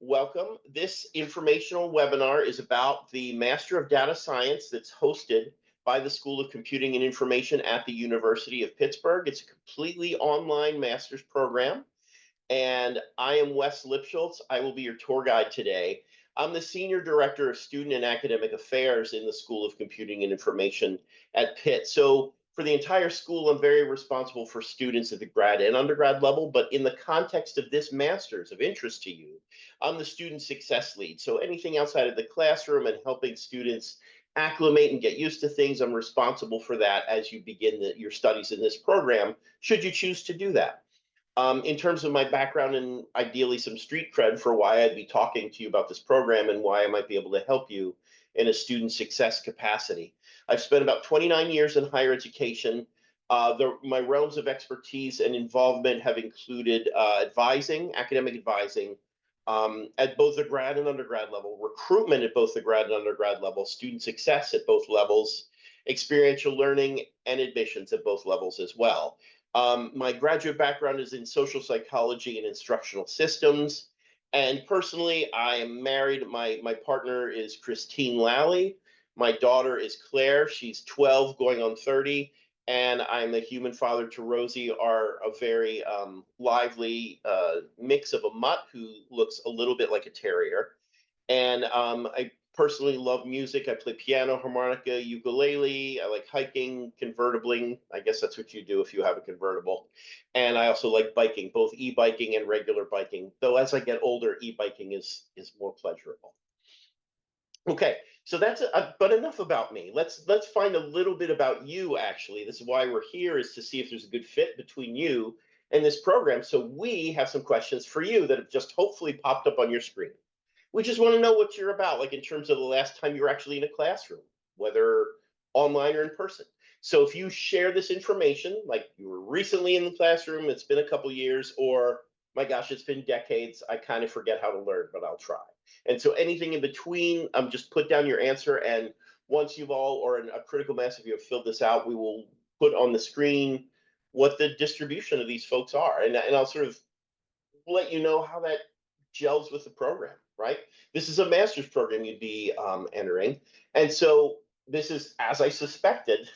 Welcome. This informational webinar is about the Master of Data Science that's hosted by the School of Computing and Information at the University of Pittsburgh. It's a completely online master's program, and I am Wes Lipschultz. I will be your tour guide today. I'm the Senior Director of Student and Academic Affairs in the School of Computing and Information at Pitt. So for the entire school, I'm very responsible for students at the grad and undergrad level, but in the context of this master's of interest to you, I'm the student success lead. So anything outside of the classroom and helping students acclimate and get used to things, I'm responsible for that as you begin your studies in this program, should you choose to do that. In terms of my background and ideally some street cred for why I'd be talking to you about this program and why I might be able to help you in a student success capacity. I've spent about 29 years in higher education. My realms of expertise and involvement have included advising, academic advising, at both the grad and undergrad level, recruitment at both the grad and undergrad level, student success at both levels, experiential learning, and admissions at both levels as well. My graduate background is in social psychology and instructional systems. And personally, I am married. My partner is Christine Lally. My daughter is Claire. She's 12 going on 30. And I'm a human father to Rosie, are a very lively mix of a mutt who looks a little bit like a terrier. And I personally love music. I play piano, harmonica, ukulele. I like hiking, convertibling. I guess that's what you do if you have a convertible. And I also like biking, both e-biking and regular biking. Though as I get older, e-biking is more pleasurable. Okay, so but enough about me. Let's find a little bit about you. Actually, this is why we're here, is to see if there's a good fit between you and this program. So we have some questions for you that have just hopefully popped up on your screen. We just want to know what you're about, like in terms of the last time you were actually in a classroom, whether online or in person. So if you share this information, like you were recently in the classroom, it's been a couple years, or my gosh, it's been decades, I kind of forget how to learn, but I'll try. And so anything in between, just put down your answer. And once you've all, or a critical mass, if you have filled this out, we will put on the screen what the distribution of these folks are. And I'll sort of let you know how that gels with the program, right? This is a master's program you'd be entering. And so this is, as I suspected,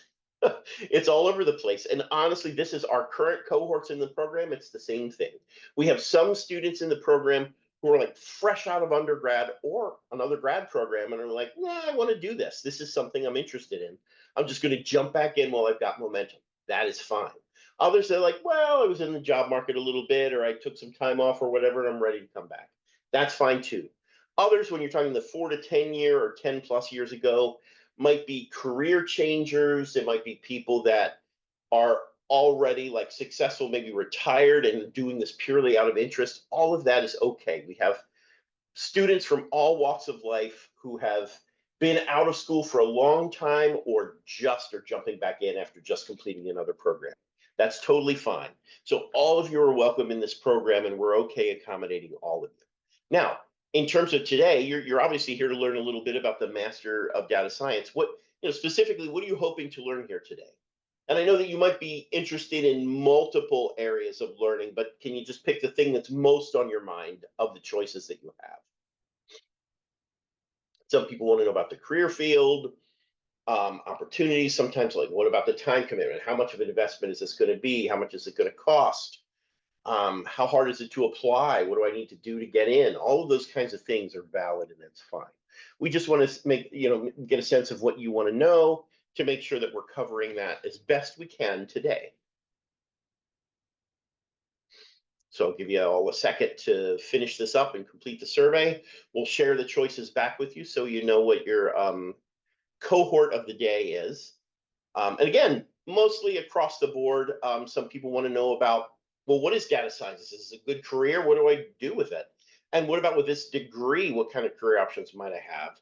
it's all over the place. And honestly, this is our current cohorts in the program. It's the same thing. We have some students in the program who are like fresh out of undergrad or another grad program and are like, yeah, I want to do this. This is something I'm interested in. I'm just going to jump back in while I've got momentum. That is fine. Others are like, well, I was in the job market a little bit, or I took some time off or whatever, and I'm ready to come back. That's fine too. Others, when you're talking the 4 to 10 year or 10 plus years ago, might be career changers. It might be people that are already like successful, maybe retired and doing this purely out of interest. All of that is okay. We have students from all walks of life who have been out of school for a long time or just are jumping back in after just completing another program. That's totally fine. So all of you are welcome in this program, and we're okay accommodating all of you. Now, in terms of today, you're obviously here to learn a little bit about the Master of Data Science. Specifically, what are you hoping to learn here today? And I know that you might be interested in multiple areas of learning, but can you just pick the thing that's most on your mind of the choices that you have? Some people want to know about the career field, opportunities. Sometimes, like, what about the time commitment? How much of an investment is this going to be? How much is it going to cost? How hard is it to apply? What do I need to do to get in? All of those kinds of things are valid, and that's fine. We just want to get a sense of what you want to know to make sure that we're covering that as best we can today. So I'll give you all a second to finish this up and complete the survey. We'll share the choices back with you so you know what your cohort of the day is. And again, mostly across the board, some people want to know about, well, what is data science? Is this a good career? What do I do with it? And what about with this degree? What kind of career options might I have?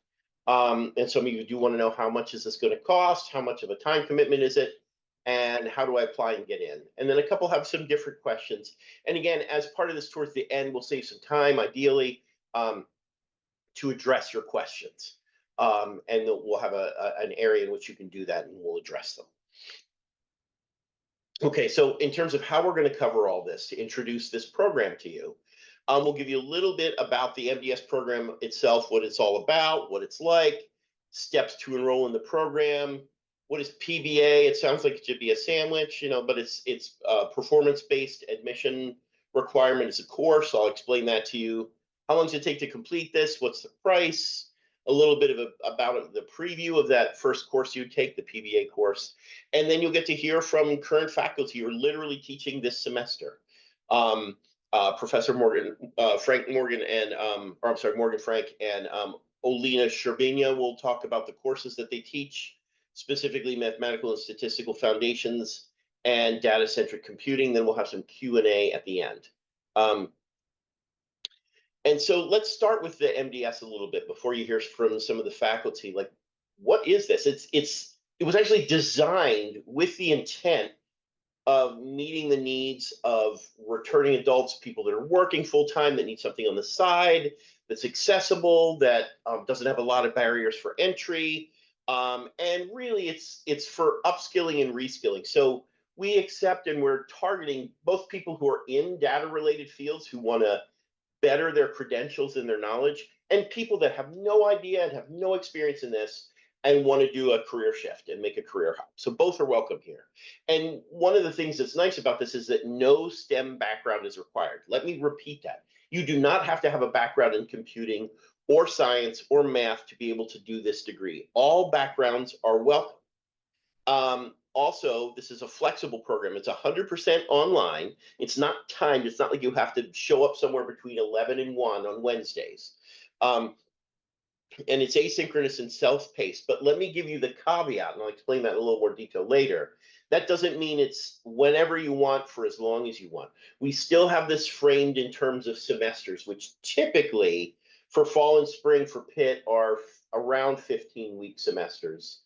And some of you do want to know, how much is this going to cost? How much of a time commitment is it? And how do I apply and get in? And then a couple have some different questions. And again, as part of this towards the end, we'll save some time, ideally, to address your questions. And we'll have an area in which you can do that, and we'll address them. Okay, so in terms of how we're going to cover all this to introduce this program to you, We'll give you a little bit about the MDS program itself, what it's all about, what it's like, steps to enroll in the program. What is PBA? It sounds like it should be a sandwich, but it's performance-based admission requirement is a course. I'll explain that to you. How long does it take to complete this? What's the price? A little bit of about the preview of that first course you take, the PBA course, and then you'll get to hear from current faculty who are literally teaching this semester. Professor Morgan, Frank Morgan, and or I'm sorry, Morgan Frank and Olena Sherbina will talk about the courses that they teach, specifically mathematical and statistical foundations and data-centric computing. Then we'll have some Q&A at the end. And so let's start with the MDS a little bit before you hear from some of the faculty. Like, what is this? It was actually designed with the intent of meeting the needs of returning adults, people that are working full time, that need something on the side, that's accessible, that doesn't have a lot of barriers for entry. And really, it's for upskilling and reskilling. So we accept and we're targeting both people who are in data related fields who want to better their credentials and their knowledge, and people that have no idea and have no experience in this and want to do a career shift and make a career hop. So both are welcome here. And one of the things that's nice about this is that no STEM background is required. Let me repeat that. You do not have to have a background in computing or science or math to be able to do this degree. All backgrounds are welcome. Also, this is a flexible program. It's 100% online. It's not timed. It's not like you have to show up somewhere between 11 and 1 on Wednesdays. And it's asynchronous and self-paced. But let me give you the caveat, and I'll explain that in a little more detail later. That doesn't mean it's whenever you want for as long as you want. We still have this framed in terms of semesters, which typically for fall and spring for Pitt are around 15-week semesters.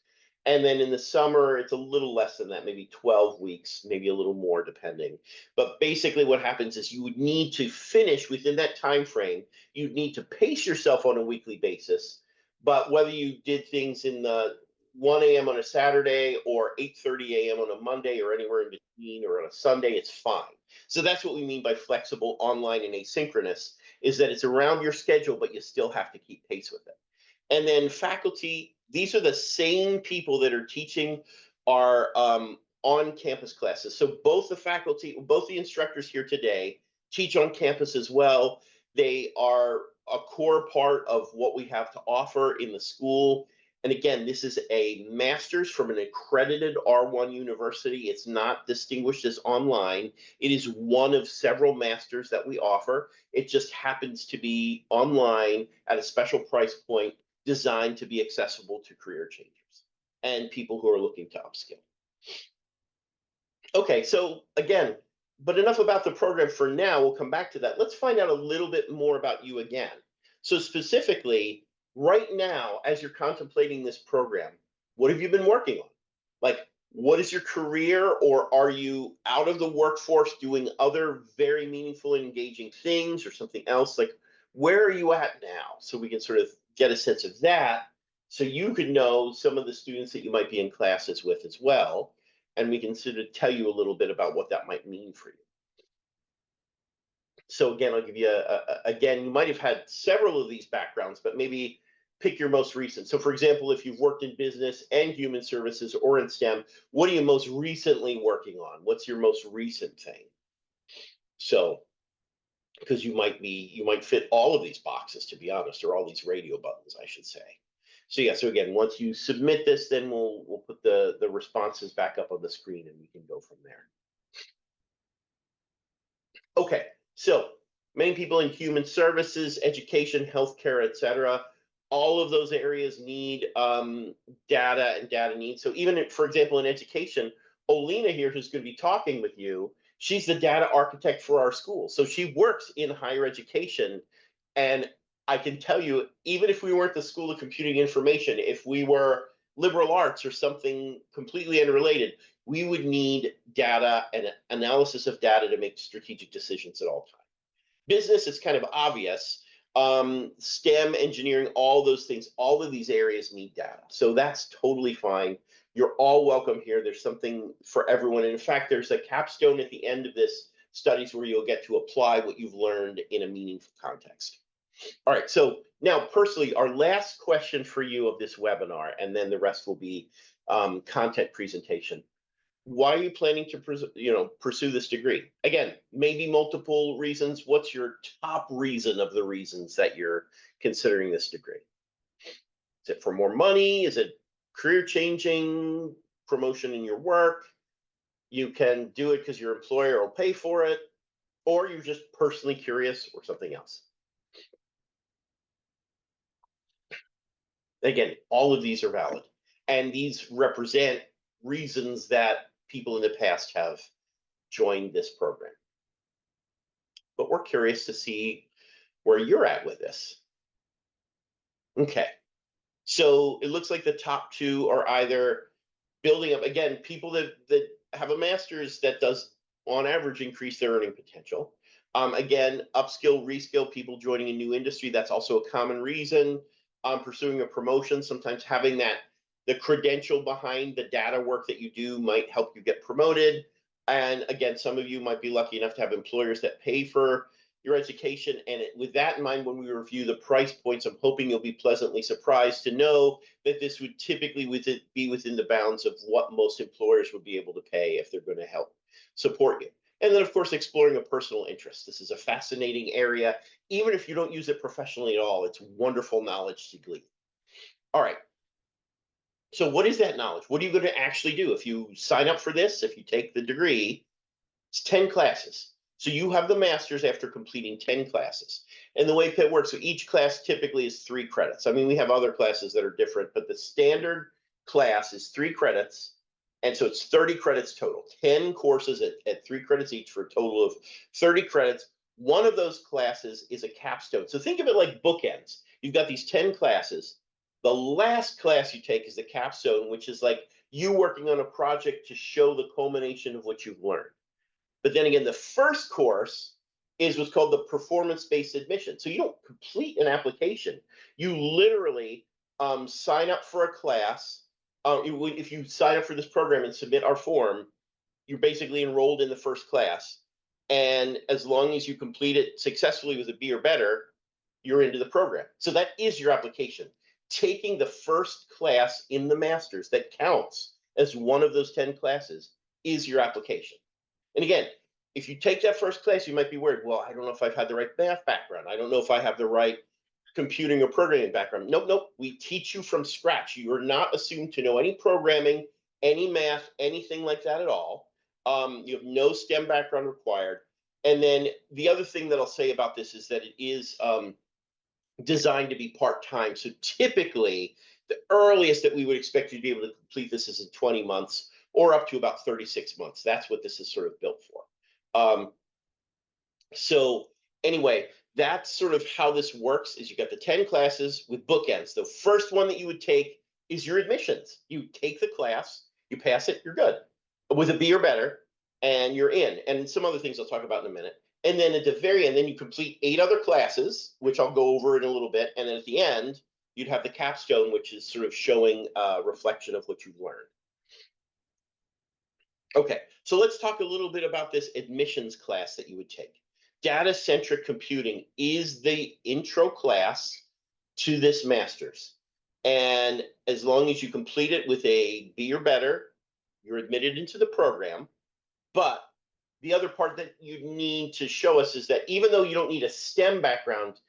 And then in the summer, it's a little less than that, maybe 12 weeks, maybe a little more depending. But basically what happens is you would need to finish within that time frame. You'd need to pace yourself on a weekly basis. But whether you did things in the 1 a.m. on a Saturday or 8:30 a.m. on a Monday or anywhere in between or on a Sunday, it's fine. So that's what we mean by flexible, online, and asynchronous, is that it's around your schedule, but you still have to keep pace with it. And then faculty, these are the same people that are teaching our on-campus classes. So both the faculty, both the instructors here today teach on campus as well. They are a core part of what we have to offer in the school. And again, this is a master's from an accredited R1 university. It's not distinguished as online. It is one of several masters that we offer. It just happens to be online at a special price point, designed to be accessible to career changers and people who are looking to upskill. Okay, so again, but enough about the program for now. We'll come back to that. Let's find out a little bit more about you again. So specifically, right now, as you're contemplating this program, what have you been working on? Like, what is your career, or are you out of the workforce doing other very meaningful and engaging things or something else? Like, where are you at now? So we can sort of get a sense of that, so you could know some of the students that you might be in classes with as well, and we can sort of tell you a little bit about what that might mean for you. So again, I'll give you again, you might have had several of these backgrounds, but maybe pick your most recent. So for example, if you've worked in business and human services or in STEM, what are you most recently working on? What's your most recent thing? So because you might fit all of these boxes, to be honest, or all these radio buttons, I should say. So yeah, so again, once you submit this, then we'll put the responses back up on the screen and we can go from there. Okay, so many people in human services, education, healthcare, et cetera, all of those areas need data and data needs. So even, for example, in education, Olena here, who's going to be talking with you, she's the data architect for our school. So she works in higher education. And I can tell you, even if we weren't the School of Computing Information, if we were liberal arts or something completely unrelated, we would need data and analysis of data to make strategic decisions at all times. Business is kind of obvious. STEM, engineering, all those things, all of these areas need data. So that's totally fine. You're all welcome here. There's something for everyone. And in fact, there's a capstone at the end of this studies where you'll get to apply what you've learned in a meaningful context. All right, so now personally, our last question for you of this webinar, and then the rest will be content presentation. Why are you planning to pursue this degree? Again, maybe multiple reasons. What's your top reason of the reasons that you're considering this degree? Is it for more money? Is it career changing, promotion in your work? You can do it because your employer will pay for it, or you're just personally curious, or something else. Again, all of these are valid, and these represent reasons that people in the past have joined this program. But we're curious to see where you're at with this. Okay, so it looks like the top two are either building up, again, people that have a master's that does, on average, increase their earning potential. Again, upskill, reskill, people joining a new industry, that's also a common reason. Pursuing a promotion, sometimes having the credential behind the data work that you do might help you get promoted. And again, some of you might be lucky enough to have employers that pay for your education. And with that in mind, when we review the price points, I'm hoping you'll be pleasantly surprised to know that this would typically be within the bounds of what most employers would be able to pay if they're going to help support you. And then, of course, exploring a personal interest. This is a fascinating area. Even if you don't use it professionally at all, it's wonderful knowledge to glean. All right. So what is that knowledge? What are you going to actually do? If you sign up for this, if you take the degree, it's 10 classes. So you have the master's after completing 10 classes. And the way Pitt works, so each class typically is 3 credits. I mean, we have other classes that are different, but the standard class is 3 credits. And so it's 30 credits total, 10 courses at 3 credits each for a total of 30 credits. One of those classes is a capstone. So think of it like bookends. You've got these 10 classes. The last class you take is the capstone, which is like you working on a project to show the culmination of what you've learned. But then again, the first course is what's called the performance-based admission. So you don't complete an application. You literally sign up for a class. If you sign up for this program and submit our form, you're basically enrolled in the first class. And as long as you complete it successfully with a B or better, you're into the program. So that is your application. Taking the first class in the master's that counts as one of those 10 classes is your application. And again, if you take that first class, you might be worried, well, I don't know if I've had the right math background. I don't know if I have the right computing or programming background. Nope. We teach you from scratch. You are not assumed to know any programming, any math, anything like that at all. You have no STEM background required. And then the other thing that I'll say about this is that it is designed to be part-time. So typically, the earliest that we would expect you to be able to complete this is in 20 months or up to about 36 months. That's what this is sort of built for. So anyway, that's sort of how this works. Is you got the 10 classes with bookends. The first one that you would take is your admissions. You take the class, you pass it, you're good. With a B or better, and you're in. And some other things I'll talk about in a minute. And then at the very end, then you complete 8 other classes, which I'll go over in a little bit. And then at the end, you'd have the capstone, which is sort of showing a reflection of what you've learned. Okay, so let's talk a little bit about this admissions class that you would take. Data-centric computing is the intro class to this master's. And as long as you complete it with a B or better, you're admitted into the program. But the other part that you need to show us is that even though you don't need a STEM background,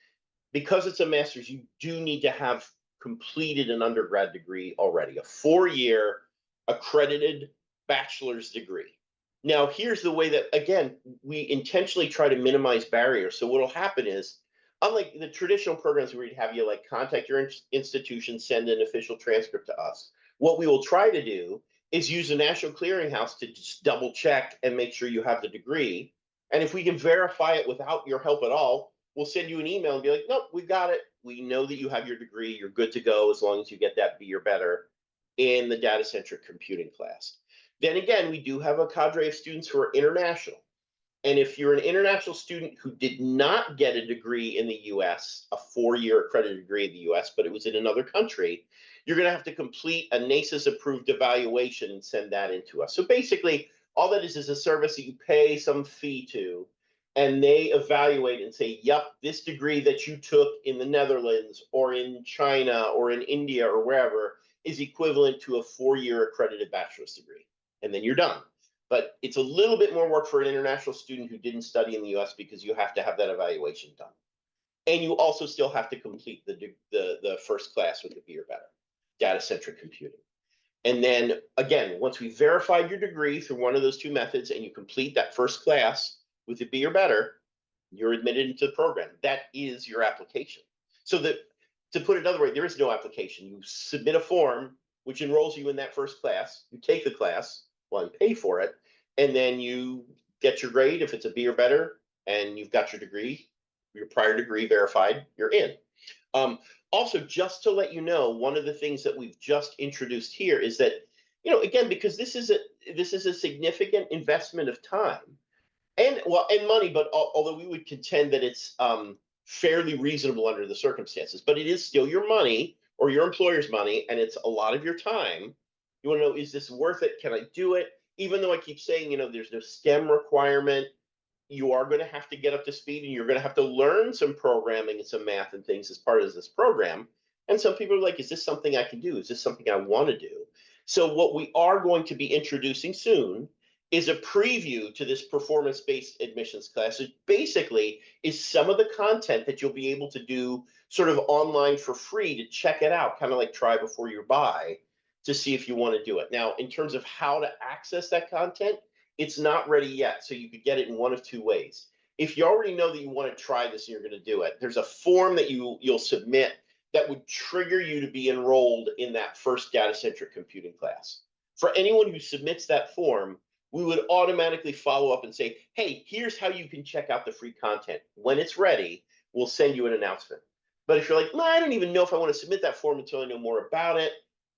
because it's a master's, you do need to have completed an undergrad degree already, a 4-year accredited bachelor's degree. Now, here's the way that, again, we intentionally try to minimize barriers. So what will happen is, unlike the traditional programs where you'd have you like contact your institution, send an official transcript to us, what we will try to do is use the National Clearinghouse to just double check and make sure you have the degree. And if we can verify it without your help at all, we'll send you an email and be like, nope, we got it. We know that you have your degree. You're good to go as long as you get that B or better in the data-centric computing class. Then again, we do have a cadre of students who are international. And if you're an international student who did not get a degree in the US, a 4-year accredited degree in the US, but it was in another country, you're going to have to complete a NACES approved evaluation and send that in to us. So basically, All that is a service that you pay some fee to, and they evaluate and say, yep, this degree that you took in the Netherlands or in China or in India or wherever is equivalent to a 4-year accredited bachelor's degree. And then you're done. But it's a little bit more work for an international student who didn't study in the US because you have to have that evaluation done. And you also still have to complete the first class with a B or better, data-centric computing. And then again, once we verified your degree through one of those two methods and you complete that first class with a B or better, you're admitted into the program. That is your application. So that, to put it another way, there is no application. You submit a form which enrolls you in that first class. You take the class, well, and pay for it, and then you get your grade if it's a B or better, and you've got your degree, your prior degree verified, you're in. Also, just to let you know, one of the things that we've just introduced here is that, again, because this is a significant investment of time and money, but although we would contend that it's fairly reasonable under the circumstances, but it is still your money or your employer's money, and it's a lot of your time. You want to know, is this worth it? Can I do it? Even though I keep saying, there's no STEM requirement, you are going to have to get up to speed, and you're going to have to learn some programming and some math and things as part of this program. And some people are like, is this something I can do? Is this something I want to do? So what we are going to be introducing soon is a preview to this performance-based admissions class. It basically is some of the content that you'll be able to do sort of online for free to check it out, kind of like try before you buy, to see if you want to do it. Now, in terms of how to access that content, it's not ready yet, so you could get it in one of two ways. If you already know that you want to try this and you're going to do it, there's a form that you'll submit that would trigger you to be enrolled in that first data-centric computing class. For anyone who submits that form, we would automatically follow up and say, hey, here's how you can check out the free content. When it's ready, we'll send you an announcement. But if you're like, I don't even know if I want to submit that form until I know more about it,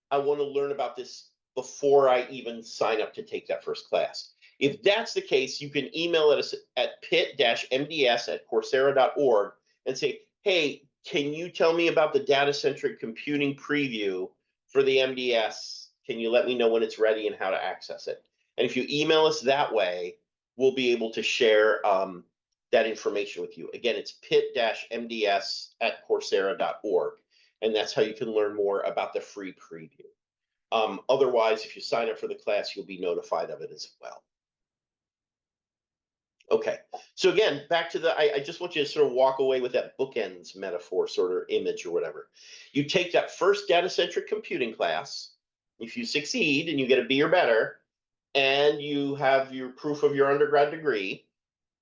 I want to learn about this before I even sign up to take that first class. If that's the case, you can email us at pit-mds@coursera.org and say, hey, can you tell me about the data-centric computing preview for the MDS? Can you let me know when it's ready and how to access it? And if you email us that way, we'll be able to share that information with you. Again, it's pit-mds@coursera.org, and that's how you can learn more about the free preview. Otherwise, if you sign up for the class, you'll be notified of it as well. Okay, so again, back to I just want you to sort of walk away with that bookends metaphor, sort of image or whatever. You take that first data-centric computing class. If you succeed and you get a B or better, and you have your proof of your undergrad degree,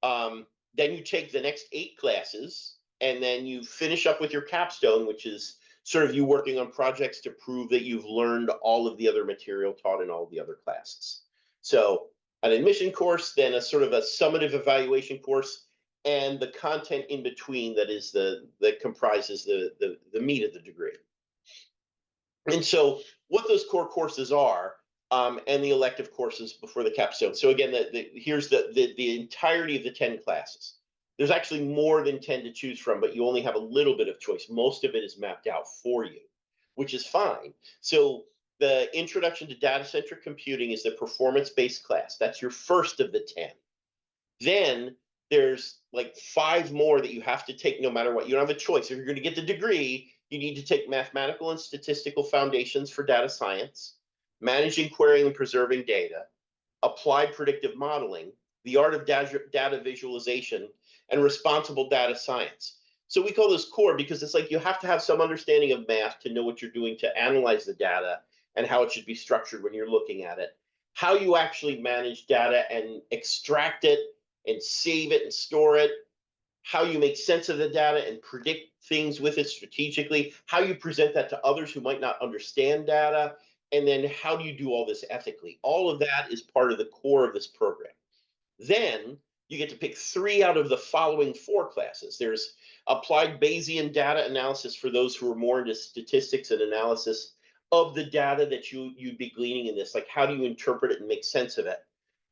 then you take the next 8 classes, and then you finish up with your capstone, which is sort of you working on projects to prove that you've learned all of the other material taught in all the other classes. So an admission course, then a sort of a summative evaluation course, and the content in between that comprises the meat of the degree. And so what those core courses are, and the elective courses before the capstone. So again, here's the entirety of the 10 classes. There's actually more than 10 to choose from, but you only have a little bit of choice. Most of it is mapped out for you, which is fine. So the Introduction to Data-Centric Computing is the performance-based class. That's your first of the 10. Then there's like 5 more that you have to take no matter what. You don't have a choice. If you're going to get the degree, you need to take Mathematical and Statistical Foundations for Data Science, Managing, Querying, and Preserving Data, Applied Predictive Modeling, The Art of Data Visualization, and Responsible Data Science. So we call this core because it's like you have to have some understanding of math to know what you're doing to analyze the data and how it should be structured when you're looking at it. How you actually manage data and extract it and save it and store it. How you make sense of the data and predict things with it strategically. How you present that to others who might not understand data. And then how do you do all this ethically? All of that is part of the core of this program. Then you get to pick 3 out of the following 4 classes. There's Applied Bayesian Data Analysis for those who are more into statistics and analysis of the data that you'd be gleaning in this. Like, how do you interpret it and make sense of it?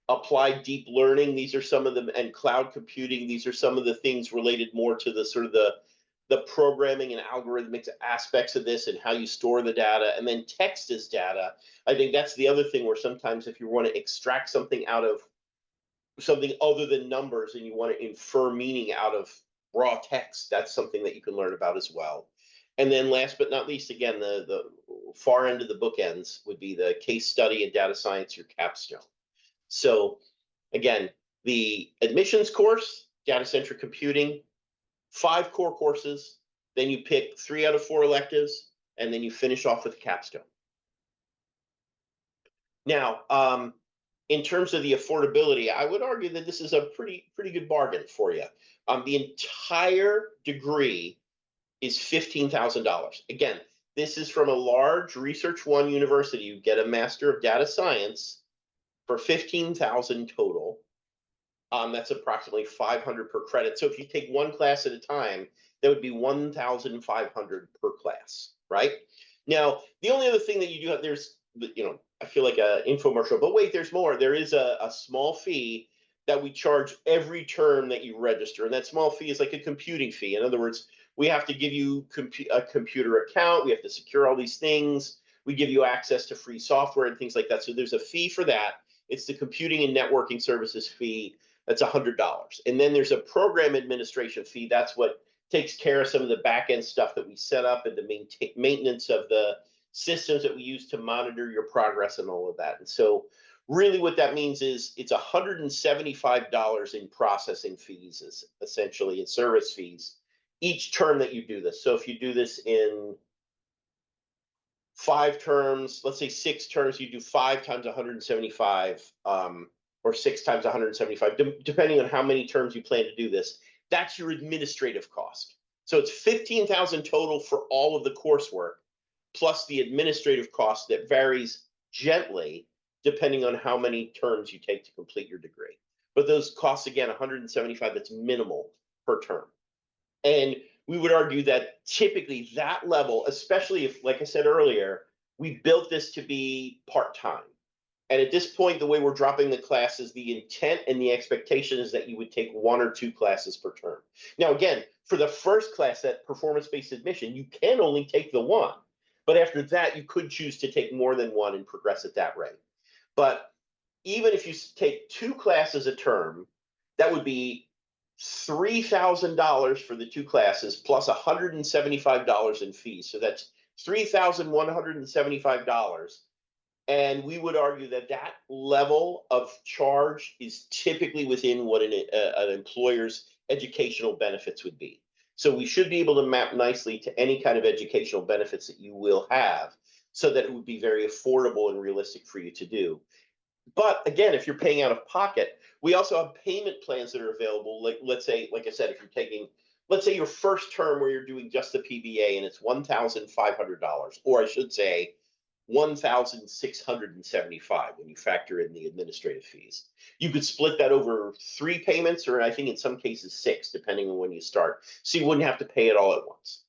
Applied Deep Learning, these are some of them, and cloud computing, these are some of the things related more to the sort of the the programming and algorithmic aspects of this and how you store the data, and then text as data. I think that's the other thing where sometimes if you want to extract something out of something other than numbers and you want to infer meaning out of raw text, that's something that you can learn about as well. And then last but not least, again, the far end of the bookends would be the case study and data science, your capstone. So again, the admissions course, data-centric computing, 5 core courses, then you pick 3 out of 4 electives, and then you finish off with a capstone. Now, in terms of the affordability, I would argue that this is a pretty good bargain for you. The entire degree is $15,000. Again, this is from a large Research One university. You get a Master of Data Science for $15,000 total. That's approximately $500 per credit. So if you take one class at a time, that would be $1,500 per class, right? Now, the only other thing that you do have, there's, I feel like an infomercial, but wait, there's more. There is a small fee that we charge every term that you register. And that small fee is like a computing fee. In other words, we have to give you a computer account. We have to secure all these things. We give you access to free software and things like that. So there's a fee for that. It's the computing and networking services fee. That's $100. And then there's a program administration fee. That's what takes care of some of the back end stuff that we set up and the maintenance of the systems that we use to monitor your progress and all of that. And so really what that means is it's $175 in processing fees, essentially, in service fees, each term that you do this. So if you do this in 5 terms, let's say 6 terms, you do 5 times 175, or 6 times 175, depending on how many terms you plan to do this. That's your administrative cost. So it's $15,000 total for all of the coursework, plus the administrative cost that varies gently depending on how many terms you take to complete your degree. But those costs, again, $175, that's minimal per term. And we would argue that typically that level, especially if, like I said earlier, we built this to be part-time. And at this point, the way we're dropping the classes, the intent and the expectation is that you would take 1 or 2 classes per term. Now, again, for the first class, that performance-based admission, you can only take the 1. But after that, you could choose to take more than 1 and progress at that rate. But even if you take 2 classes a term, that would be $3,000 for the 2 classes plus $175 in fees. So that's $3,175. And we would argue that that level of charge is typically within what an employer's educational benefits would be. So we should be able to map nicely to any kind of educational benefits that you will have so that it would be very affordable and realistic for you to do. But again, if you're paying out of pocket, we also have payment plans that are available. Like, let's say, like I said, if you're taking, let's say your first term where you're doing just the PBA and it's $1,500, or I should say $1,675 when you factor in the administrative fees. You could split that over 3 payments, or I think in some cases 6, depending on when you start. So you wouldn't have to pay it all at once.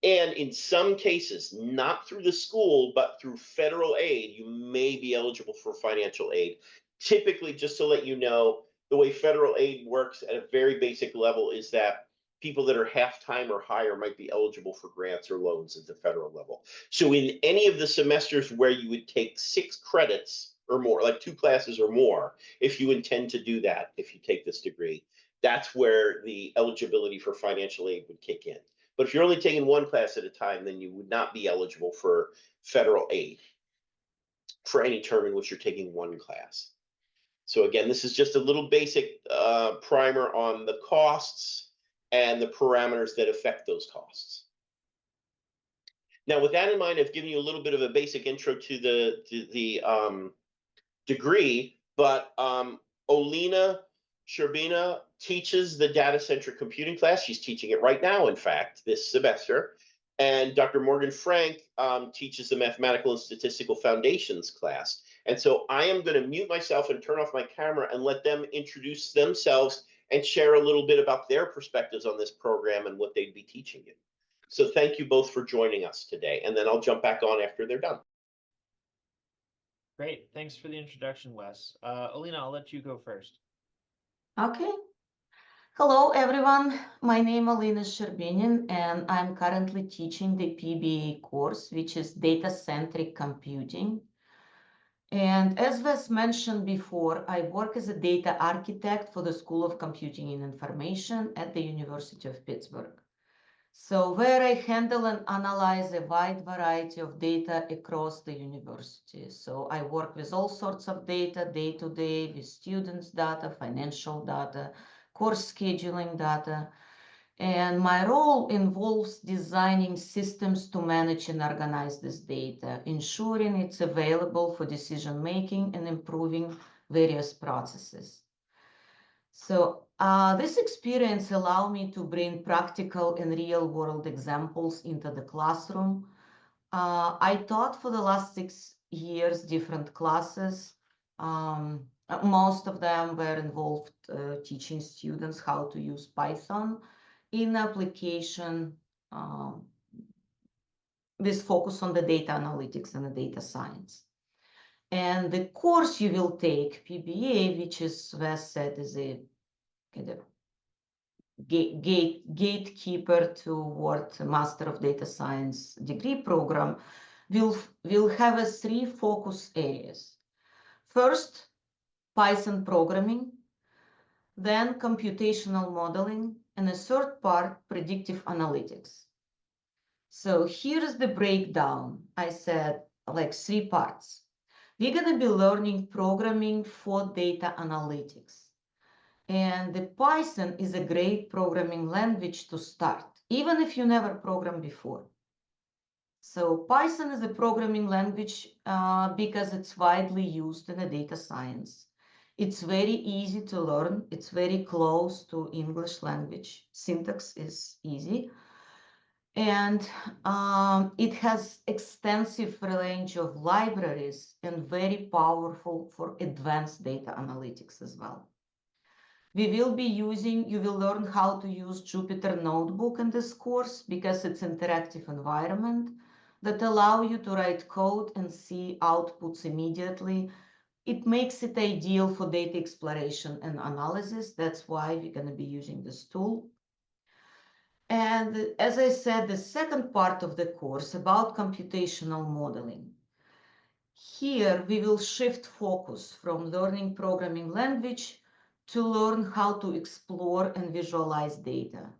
And in some cases, not through the school, but through federal aid, you may be eligible for financial aid. Typically, just to let you know, the way federal aid works at a very basic level is that people that are half-time or higher might be eligible for grants or loans at the federal level. So in any of the semesters where you would take 6 credits or more, like 2 classes or more, if you intend to do that, if you take this degree, that's where the eligibility for financial aid would kick in. But if you're only taking 1 class at a time, then you would not be eligible for federal aid for any term in which you're taking 1 class. So again, this is just a little basic primer on the costs and the parameters that affect those costs. Now, with that in mind, I've given you a little bit of a basic intro to the degree, but Olena Sherbina teaches the data-centric computing class. She's teaching it right now, in fact, this semester. And Dr. Morgan Frank teaches the mathematical and statistical foundations class. And so I am going to mute myself and turn off my camera and let them introduce themselves and share a little bit about their perspectives on this program and what they'd be teaching you. So thank you both for joining us today. And then I'll jump back on after they're done. Great. Thanks for the introduction, Wes. Alina, I'll let you go first. Okay. Hello, everyone. My name is Alina Sherbinin, and I'm currently teaching the PBA course, which is data-centric computing. And as was mentioned before, I work as a data architect for the School of Computing and Information at the University of Pittsburgh. So where I handle and analyze a wide variety of data across the university. So I work with all sorts of data day-to-day with students' data, financial data, course scheduling data. And my role involves designing systems to manage and organize this data, ensuring it's available for decision making and improving various processes. So this experience allowed me to bring practical and real world examples into the classroom. I taught for the last 6 years different classes. Most of them were involved teaching students how to use Python in application with focus on the data analytics and the data science. And the course you will take, PBA, which is Wes said is a kind of gatekeeper toward Master of Data Science degree program, will have 3 focus areas. First, Python programming, then computational modeling, and a third part, predictive analytics. So here's the breakdown. I said like 3 parts. We're going to be learning programming for data analytics. And the Python is a great programming language to start, even if you never programmed before. So Python is a programming language because it's widely used in the data science. It's very easy to learn. It's very close to English language. Syntax is easy. And it has extensive range of libraries and very powerful for advanced data analytics as well. You will learn how to use Jupyter Notebook in this course because it's interactive environment that allow you to write code and see outputs immediately. It makes it ideal for data exploration and analysis. That's why we're going to be using this tool. And as I said, the second part of the course about computational modeling. Here we will shift focus from learning programming language to learn how to explore and visualize data.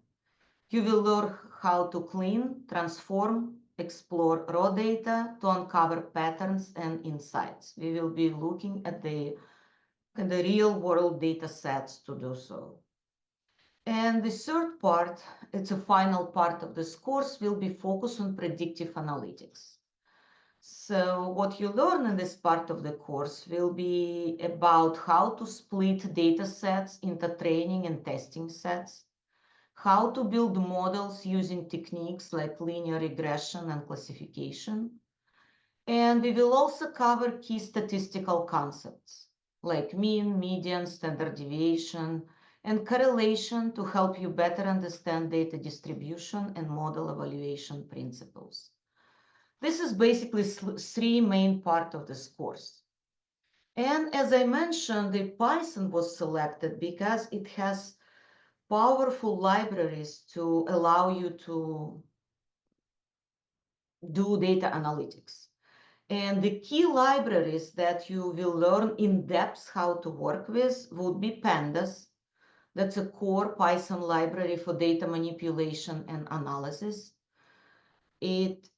You will learn how to clean, transform, explore raw data to uncover patterns and insights. We will be looking at the real world data sets to do so. And the third part, it's a final part of this course, will be focused on predictive analytics. So what you learn in this part of the course will be about how to split data sets into training and testing sets, how to build models using techniques like linear regression and classification. And we will also cover key statistical concepts like mean, median, standard deviation, and correlation to help you better understand data distribution and model evaluation principles. This is basically 3 main parts of this course. And as I mentioned, the Python was selected because it has powerful libraries to allow you to do data analytics. And the key libraries that you will learn in depth how to work with would be pandas. That's a core Python library for data manipulation and analysis. It's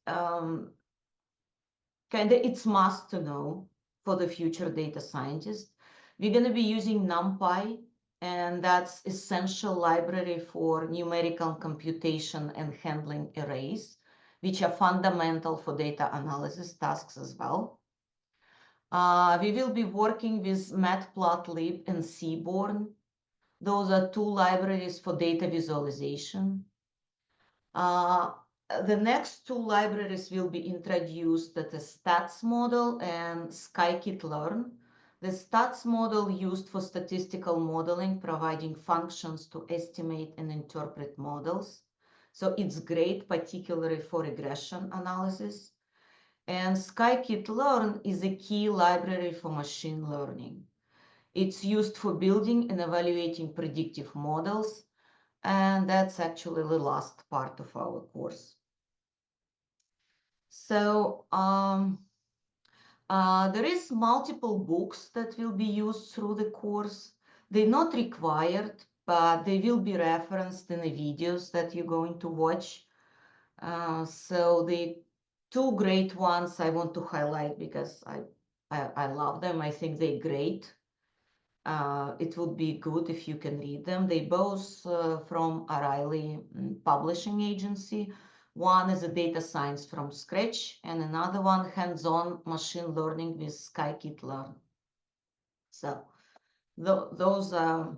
must to know for the future data scientist. We're going to be using NumPy, and that's essential library for numerical computation and handling arrays, which are fundamental for data analysis tasks as well. We will be working with Matplotlib and Seaborn. Those are 2 libraries for data visualization. The next 2 libraries will be introduced at the stats model and scikit-learn. The stats model used for statistical modeling, providing functions to estimate and interpret models. So it's great, particularly for regression analysis. And scikit-learn is a key library for machine learning. It's used for building and evaluating predictive models And that's actually the last part of our course. So there is multiple books that will be used through the course. They're not required, but they will be referenced in the videos that you're going to watch. So the two great ones I want to highlight because I love them. I think they're great. It would be good if you can read them. They both from O'Reilly Publishing Agency. One is a data science from scratch, and another one hands-on machine learning with Scikit-learn. So those are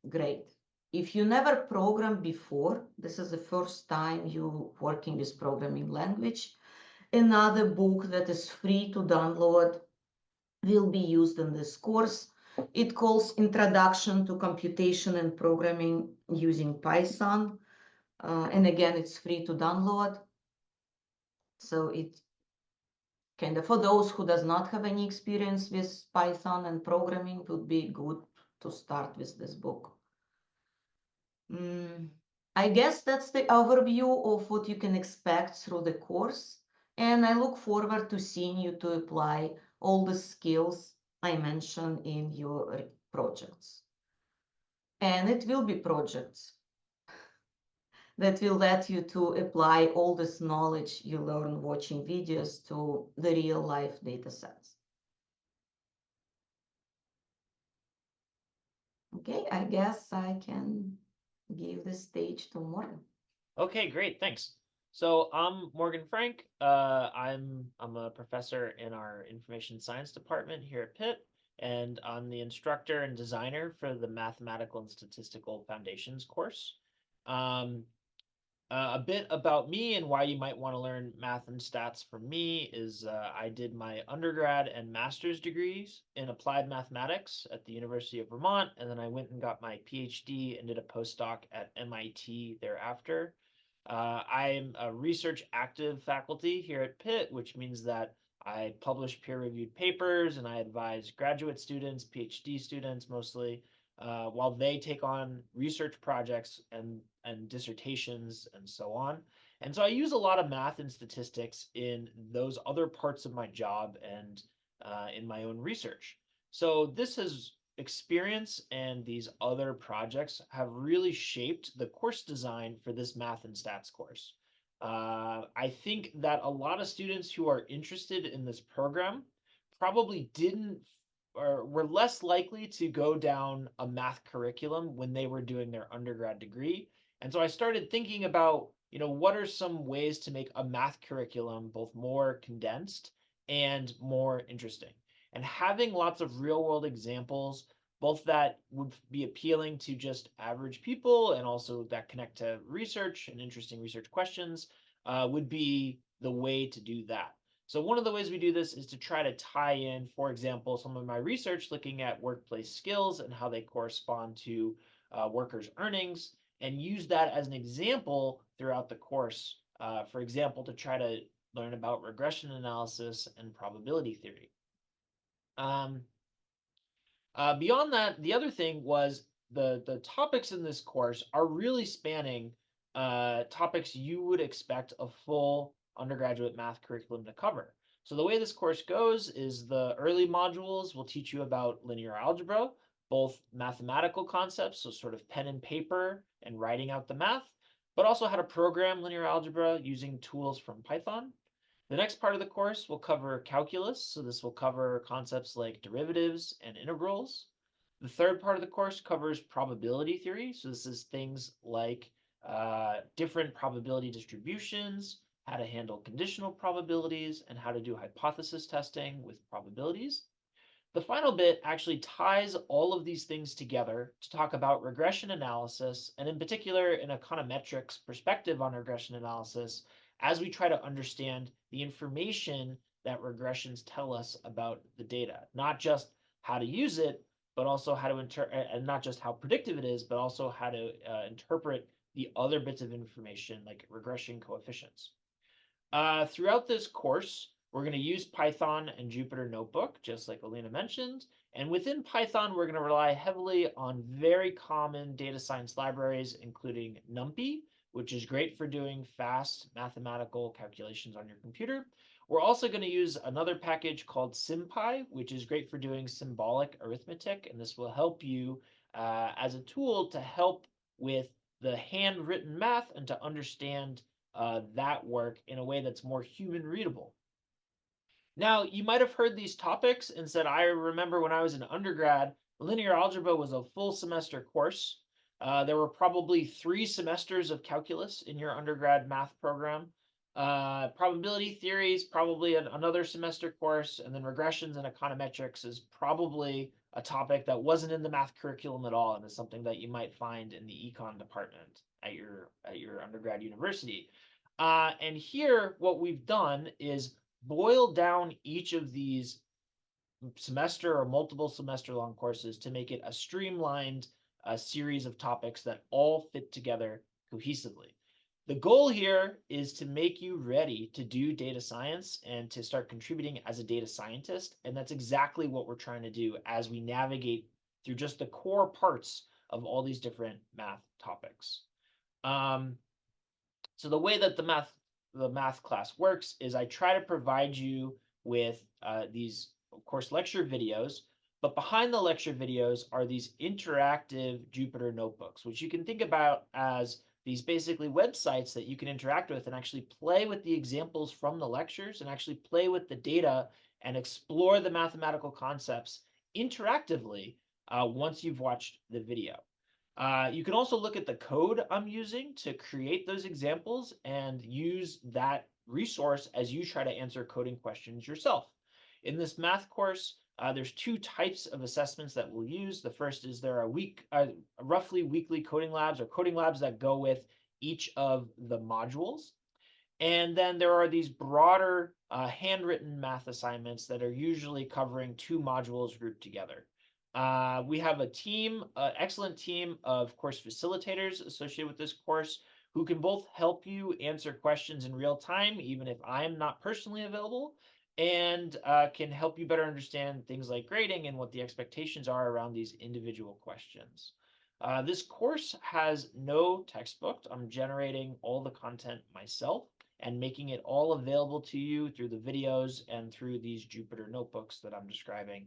great. If you never programmed before, this is the first time you working with programming language. Another book that is free to download will be used in this course. It calls Introduction to Computation and Programming using Python. And again, it's free to download. So it kind of, for those who does not have any experience with Python and programming, would be good to start with this book. I guess that's the overview of what you can expect through the course. And I look forward to seeing you to apply all the skills I mentioned in your projects. And it will be projects that will let you to apply all this knowledge you learn watching videos to the real life data sets. Okay, I guess I can give the stage to Morgan. Okay, great, thanks. So I'm Morgan Frank. I'm a professor in our information science department here at Pitt, and I'm the instructor and designer for the Mathematical and Statistical Foundations course. A bit about me and why you might want to learn math and stats from me is I did my undergrad and master's degrees in applied mathematics at the University of Vermont, and then I went and got my PhD and did a postdoc at MIT thereafter. I'm a research active faculty here at Pitt, which means that I publish peer-reviewed papers and I advise graduate students, PhD students mostly, while they take on research projects and dissertations and so on. And so I use a lot of math and statistics in those other parts of my job and in my own research. So this has experience and these other projects have really shaped the course design for this math and stats course. I think that a lot of students who are interested in this program probably didn't or were less likely to go down a math curriculum when they were doing their undergrad degree. And so I started thinking about, what are some ways to make a math curriculum both more condensed and more interesting? And having lots of real world examples, both that would be appealing to just average people and also that connect to research and interesting research questions, would be the way to do that. So one of the ways we do this is to try to tie in, for example, some of my research looking at workplace skills and how they correspond to workers' earnings, and use that as an example throughout the course. For example, to try to learn about regression analysis and probability theory. Beyond that, the other thing was the topics in this course are really spanning topics you would expect a full undergraduate math curriculum to cover. So the way this course goes is the early modules will teach you about linear algebra, both mathematical concepts, so sort of pen and paper and writing out the math, but also how to program linear algebra using tools from Python. The next part of the course will cover calculus, so this will cover concepts like derivatives and integrals. The third part of the course covers probability theory, so this is things like different probability distributions, how to handle conditional probabilities, and how to do hypothesis testing with probabilities. The final bit actually ties all of these things together to talk about regression analysis, and in particular, an econometrics perspective on regression analysis, as we try to understand the information that regressions tell us about the data, not just how to use it, but also how to and not just how predictive it is, but also how to interpret the other bits of information like regression coefficients. Throughout this course, we're going to use Python and Jupyter Notebook, just like Alina mentioned, And within Python, we're going to rely heavily on very common data science libraries, including NumPy, which is great for doing fast mathematical calculations on your computer. We're also going to use another package called SymPy, which is great for doing symbolic arithmetic. And this will help you as a tool to help with the handwritten math and to understand that work in a way that's more human readable. Now, you might have heard these topics and said, I remember when I was an undergrad, linear algebra was a full semester course. There were probably 3 semesters of calculus in your undergrad math program. Probability theory is probably another semester course, and then regressions and econometrics is probably a topic that wasn't in the math curriculum at all, and is something that you might find in the econ department at your undergrad university. And here, what we've done is boil down each of these semester or multiple semester long courses to make it a streamlined series of topics that all fit together cohesively. The goal here is to make you ready to do data science and to start contributing as a data scientist. And that's exactly what we're trying to do as we navigate through just the core parts of all these different math topics. So the way that the math class works is I try to provide you with these, of course, lecture videos, but behind the lecture videos are these interactive Jupyter notebooks, which you can think about as these basically websites that you can interact with and actually play with the examples from the lectures and actually play with the data and explore the mathematical concepts interactively once you've watched the video. You can also look at the code I'm using to create those examples and use that resource as you try to answer coding questions yourself. In this math course, there's 2 types of assessments that we'll use. The first is there are roughly weekly coding labs or coding labs that go with each of the modules. And then there are these broader handwritten math assignments that are usually covering 2 modules grouped together. We have a team, an excellent team of course facilitators associated with this course who can both help you answer questions in real time, even if I'm not personally available, and can help you better understand things like grading and what the expectations are around these individual questions. This course has no textbook. I'm generating all the content myself and making it all available to you through the videos and through these Jupyter notebooks that I'm describing,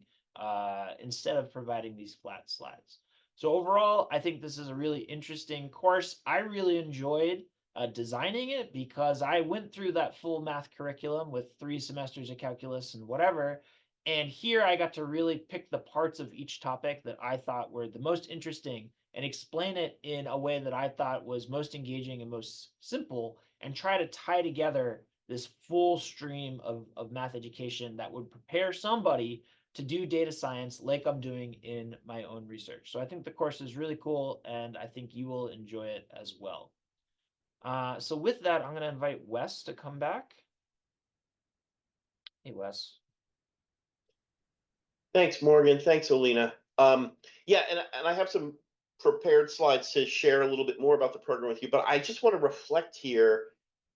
instead of providing these flat slides. So overall, I think this is a really interesting course. I really enjoyed designing it because I went through that full math curriculum with 3 semesters of calculus and whatever. And here I got to really pick the parts of each topic that I thought were the most interesting and explain it in a way that I thought was most engaging and most simple, and try to tie together this full stream of math education that would prepare somebody to do data science like I'm doing in my own research. So I think the course is really cool, and I think you will enjoy it as well. So with that, I'm going to invite Wes to come back. Hey, Wes. Thanks, Morgan. Thanks, Alina. Yeah, and I have some prepared slides to share a little bit more about the program with you, but I just want to reflect here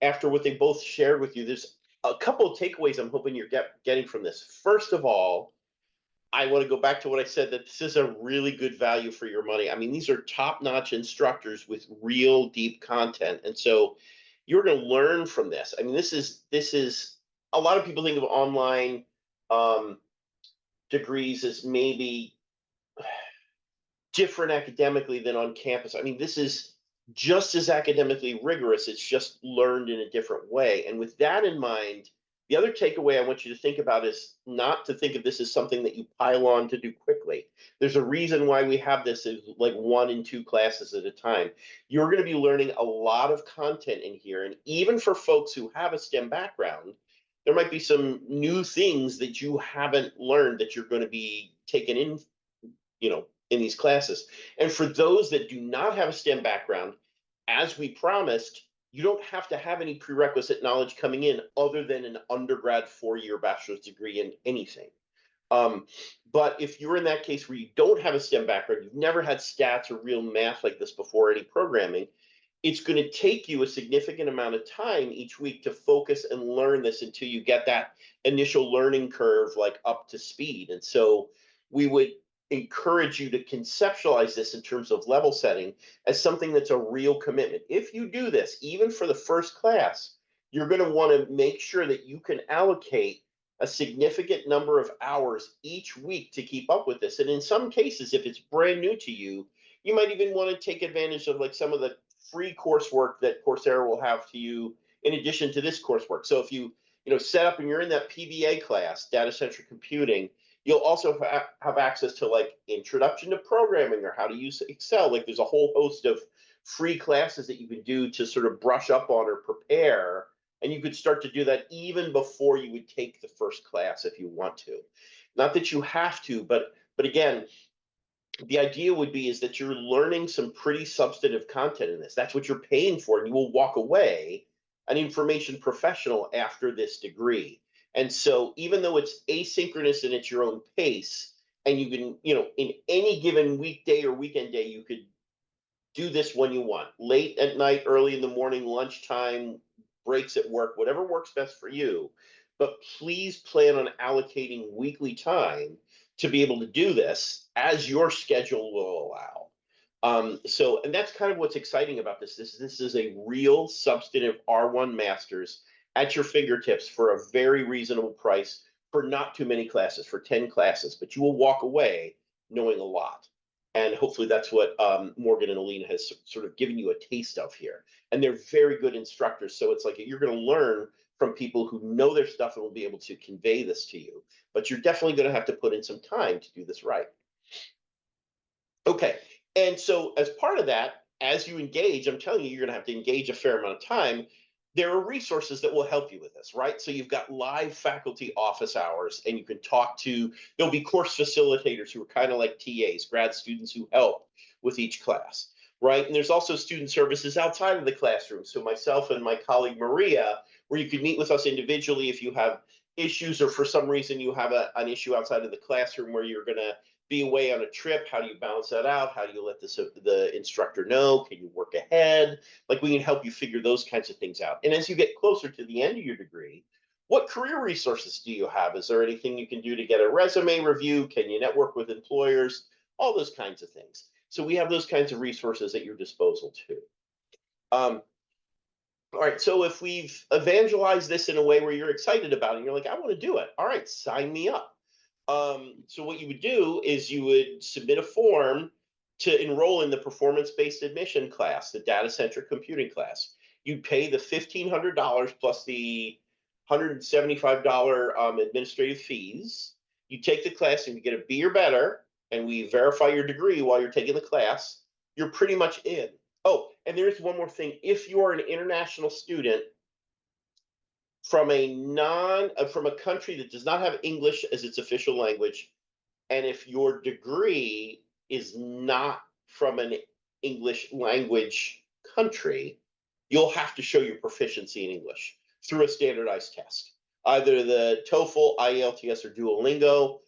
after what they both shared with you. There's a couple of takeaways I'm hoping you're getting from this. First of all, I want to go back to what I said, that this is a really good value for your money. I mean, these are top-notch instructors with real deep content. And so you're going to learn from this. I mean, this is a lot of people think of online degrees as maybe different academically than on campus. I mean, this is just as academically rigorous. It's just learned in a different way. And with that in mind, the other takeaway I want you to think about is not to think of this as something that you pile on to do quickly. There's a reason why we have this as like 1 and 2 classes at a time. You're going to be learning a lot of content in here. And even for folks who have a STEM background, there might be some new things that you haven't learned that you're going to be taking in, in these classes. And for those that do not have a STEM background, as we promised, you don't have to have any prerequisite knowledge coming in other than an undergrad 4-year bachelor's degree in anything. But if you're in that case where you don't have a STEM background, you've never had stats or real math like this before, any programming, it's going to take you a significant amount of time each week to focus and learn this until you get that initial learning curve like up to speed. And so we would encourage you to conceptualize this in terms of level setting as something that's a real commitment. If you do this, even for the first class, you're going to want to make sure that you can allocate a significant number of hours each week to keep up with this. And in some cases, if it's brand new to you, you might even want to take advantage of like some of the free coursework that Coursera will have to you in addition to this coursework. So if you set up and you're in that PBA class, data-centric computing, you'll also have access to like introduction to programming or how to use Excel. Like there's a whole host of free classes that you can do to sort of brush up on or prepare. And you could start to do that even before you would take the first class if you want to. Not that you have to, but again, the idea would be is that you're learning some pretty substantive content in this. That's what you're paying for, and you will walk away an information professional after this degree. And so even though it's asynchronous and it's your own pace, and you can, in any given weekday or weekend day, you could do this when you want, late at night, early in the morning, lunchtime, breaks at work, whatever works best for you. But please plan on allocating weekly time to be able to do this as your schedule will allow. And that's kind of what's exciting about this. This is a real substantive R1 master's at your fingertips for a very reasonable price for not too many classes, for 10 classes, but you will walk away knowing a lot. And hopefully that's what Morgan and Alina has sort of given you a taste of here. And they're very good instructors. So it's like you're going to learn from people who know their stuff and will be able to convey this to you. But you're definitely going to have to put in some time to do this right. Okay. And so as part of that, as you engage, I'm telling you, you're going to have to engage a fair amount of time. There are resources that will help you with this, right? So you've got live faculty office hours, and you can talk to, there'll be course facilitators who are kind of like TAs, grad students who help with each class, right? And there's also student services outside of the classroom. So myself and my colleague Maria, where you could meet with us individually if you have issues or for some reason you have an issue outside of the classroom where you're going to be away on a trip. How do you balance that out? How do you let the instructor know? Can you work ahead? Like we can help you figure those kinds of things out. And as you get closer to the end of your degree, what career resources do you have? Is there anything you can do to get a resume review? Can you network with employers? All those kinds of things. So we have those kinds of resources at your disposal too. All right, so if we've evangelized this in a way where you're excited about it, and you're like, I want to do it. All right, sign me up. So what you would do is you would submit a form to enroll in the performance-based admission class, the data-centric computing class. You'd pay the $1,500 plus the $175 administrative fees. You take the class and you get a B or better, and we verify your degree while you're taking the class. You're pretty much in. Oh, and there's one more thing. If you are an international student from a country that does not have English as its official language, and if your degree is not from an English language country, you'll have to show your proficiency in English through a standardized test, either the TOEFL, IELTS, or Duolingo,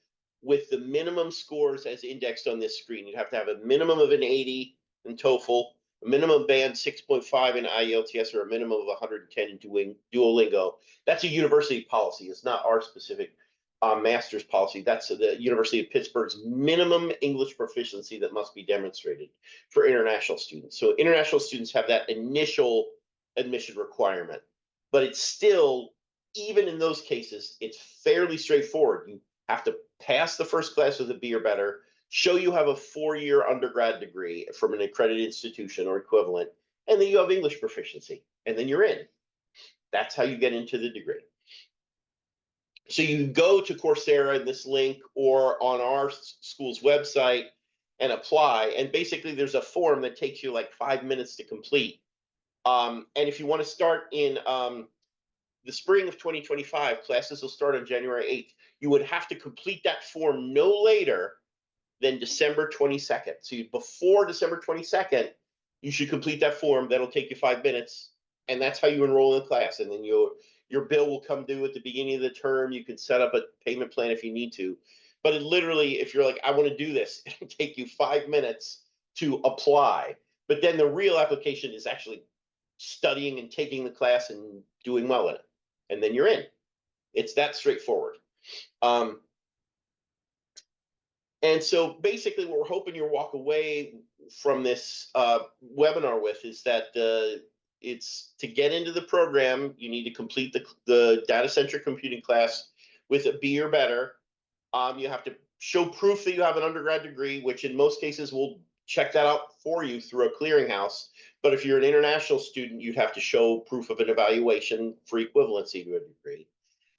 with the minimum scores as indexed on this screen. You'd have to have a minimum of an 80 in TOEFL, a minimum band 6.5 in IELTS, or a minimum of 110 in Duolingo. That's a university policy. It's not our specific master's policy. That's the University of Pittsburgh's minimum English proficiency that must be demonstrated for international students. So international students have that initial admission requirement, but it's still, even in those cases, it's fairly straightforward. You have to pass the first class with a B or better, show you have a 4-year undergrad degree from an accredited institution or equivalent, and then you have English proficiency, and then you're in. That's how you get into the degree. So you go to Coursera in this link or on our school's website and apply. And basically there's a form that takes you like 5 minutes to complete. And if you want to start in the spring of 2025, classes will start on January 8th. You would have to complete that form no later than December 22nd. So before December 22nd, you should complete that form. That'll take you 5 minutes. And that's how you enroll in the class. And then your bill will come due at the beginning of the term. You can set up a payment plan if you need to. But it literally, if you're like, I want to do this, it'll take you 5 minutes to apply. But then the real application is actually studying and taking the class and doing well in it. And then you're in. It's that straightforward. And so basically what we're hoping you'll walk away from this webinar with is that it's to get into the program, you need to complete the data-centric computing class with a B or better. You have to show proof that you have an undergrad degree, which in most cases will check that out for you through a clearinghouse. But if you're an international student, you'd have to show proof of an evaluation for equivalency to a degree.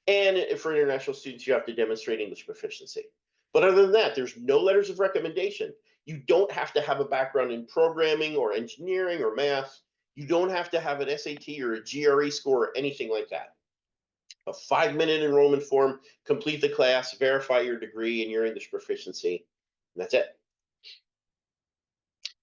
And for international students, you have to demonstrate English proficiency. But other than that, there's no letters of recommendation. You don't have to have a background in programming or engineering or math. You don't have to have an SAT or a GRE score or anything like that. A 5-minute enrollment form, complete the class, verify your degree and your English proficiency, and that's it.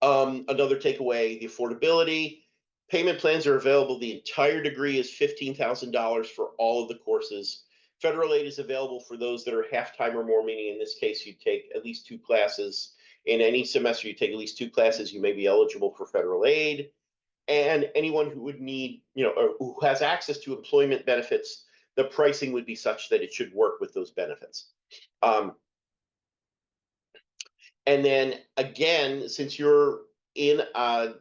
Another takeaway, the affordability. Payment plans are available. The entire degree is $15,000 for all of the courses. Federal aid is available for those that are half-time or more, meaning in this case, you take at least 2 classes. In any semester, you take at least 2 classes, you may be eligible for federal aid. And anyone who would need, or who has access to employment benefits, the pricing would be such that it should work with those benefits. And then again, since you're in a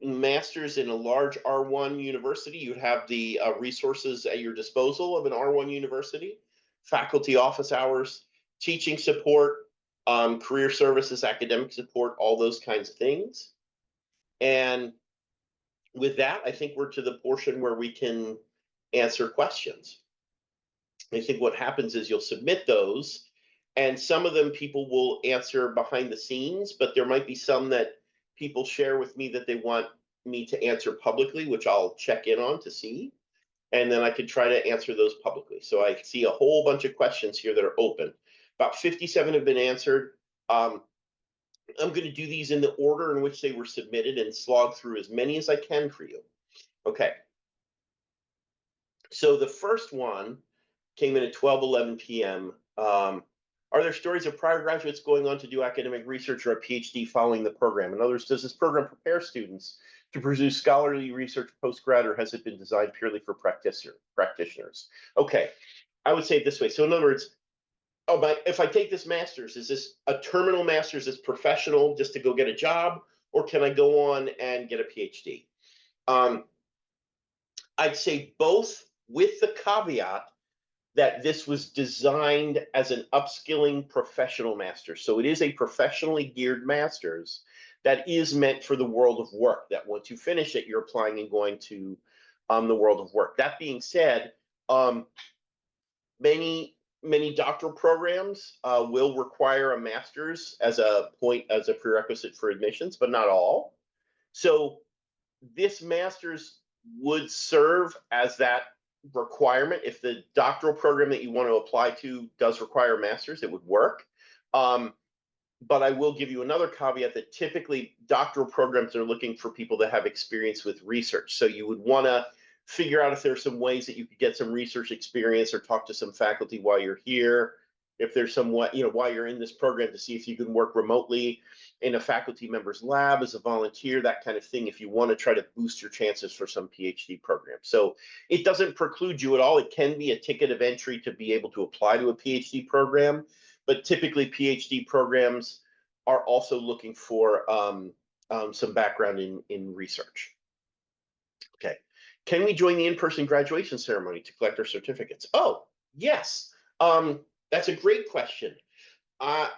master's in a large R1 university, you'd have the resources at your disposal of an R1 university, faculty office hours, teaching support, career services, academic support, all those kinds of things. And with that, I think we're to the portion where we can answer questions. I think what happens is you'll submit those, and some of them people will answer behind the scenes, but there might be some that people share with me that they want me to answer publicly, which I'll check in on to see, and then I can try to answer those publicly. So I see a whole bunch of questions here that are open. About 57 have been answered. I'm going to do these in the order in which they were submitted and slog through as many as I can for you. Okay. So the first one came in at 12:11 p.m. Are there stories of prior graduates going on to do academic research or a PhD following the program? In other words, does this program prepare students to pursue scholarly research post-grad, or has it been designed purely for practitioners? Okay, I would say it this way. So in other words, if I take this master's, is this a terminal master's that's professional just to go get a job, or can I go on and get a PhD? I'd say both, with the caveat that this was designed as an upskilling professional master's. So it is a professionally geared master's that is meant for the world of work, that once you finish it, you're applying and going to the world of work. That being said, many doctoral programs will require a master's as a prerequisite for admissions, but not all. So this master's would serve as that requirement. If the doctoral program that you want to apply to does require a master's, it would work. But I will give you another caveat that typically doctoral programs are looking for people that have experience with research. So you would want to figure out if there's some ways that you could get some research experience or talk to some faculty while you're here. If there's some way, while you're in this program, to see if you can work remotely in a faculty member's lab as a volunteer, that kind of thing, if you want to try to boost your chances for some PhD program. So it doesn't preclude you at all. It can be a ticket of entry to be able to apply to a PhD program, but typically PhD programs are also looking for some background in research. Okay. Can we join the in-person graduation ceremony to collect our certificates? Oh, yes. That's a great question. And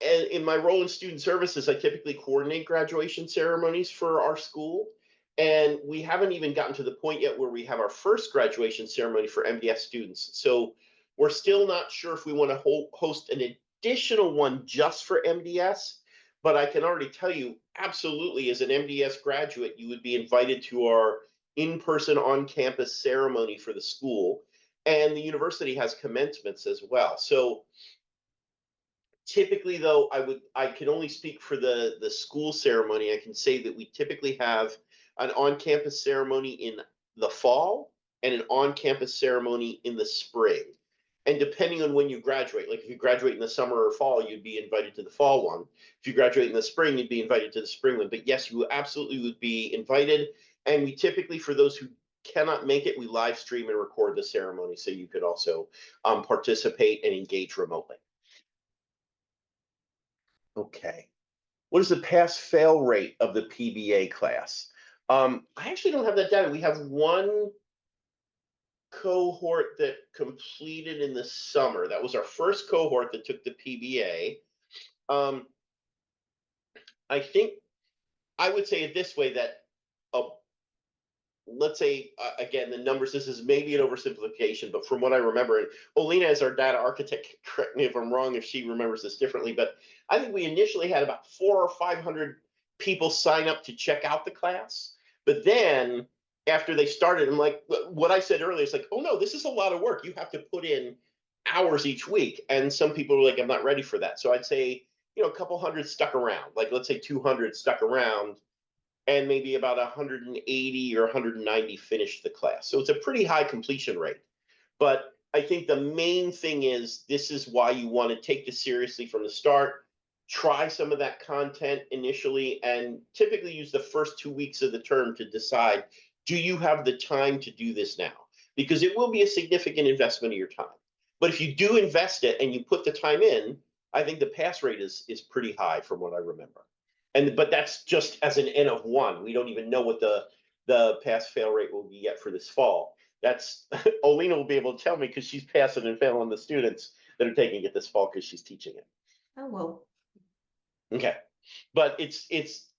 in my role in student services, I typically coordinate graduation ceremonies for our school. And we haven't even gotten to the point yet where we have our first graduation ceremony for MDS students. So we're still not sure if we want to host an additional one just for MDS. But I can already tell you, absolutely, as an MDS graduate, you would be invited to our in-person on-campus ceremony for the school. And the university has commencements as well. So typically, though, I can only speak for the school ceremony. I can say that we typically have an on-campus ceremony in the fall and an on-campus ceremony in the spring. And depending on when you graduate, like if you graduate in the summer or fall, you'd be invited to the fall one. If you graduate in the spring, you'd be invited to the spring one. But yes, you absolutely would be invited. And we typically, for those who cannot make it, we live stream and record the ceremony, so you could also participate and engage remotely. Okay. What is the pass-fail rate of the PBA class? I actually don't have that data. We have one cohort that completed in the summer. That was our first cohort that took the PBA. I think I would say it this way, that let's say, again, the numbers, this is maybe an oversimplification, but from what I remember, and Olina as our data architect, correct me if I'm wrong, if she remembers this differently, but I think we initially had about 400 or 500 people sign up to check out the class. But then after they started, and like what I said earlier, it's like, oh no, this is a lot of work. You have to put in hours each week. And some people were like, I'm not ready for that. So I'd say, a couple hundred stuck around, like let's say 200 stuck around, and maybe about 180 or 190 finished the class. So it's a pretty high completion rate. But I think the main thing is, this is why you want to take this seriously from the start. Try some of that content initially, and typically use the first 2 weeks of the term to decide, do you have the time to do this now? Because it will be a significant investment of your time. But if you do invest it and you put the time in, I think the pass rate is pretty high from what I remember. But that's just as an N of 1. We don't even know what the pass fail rate will be yet for this fall. That's Olina will be able to tell me, because she's passing and failing the students that are taking it this fall because she's teaching it. Oh, well. Okay, but it's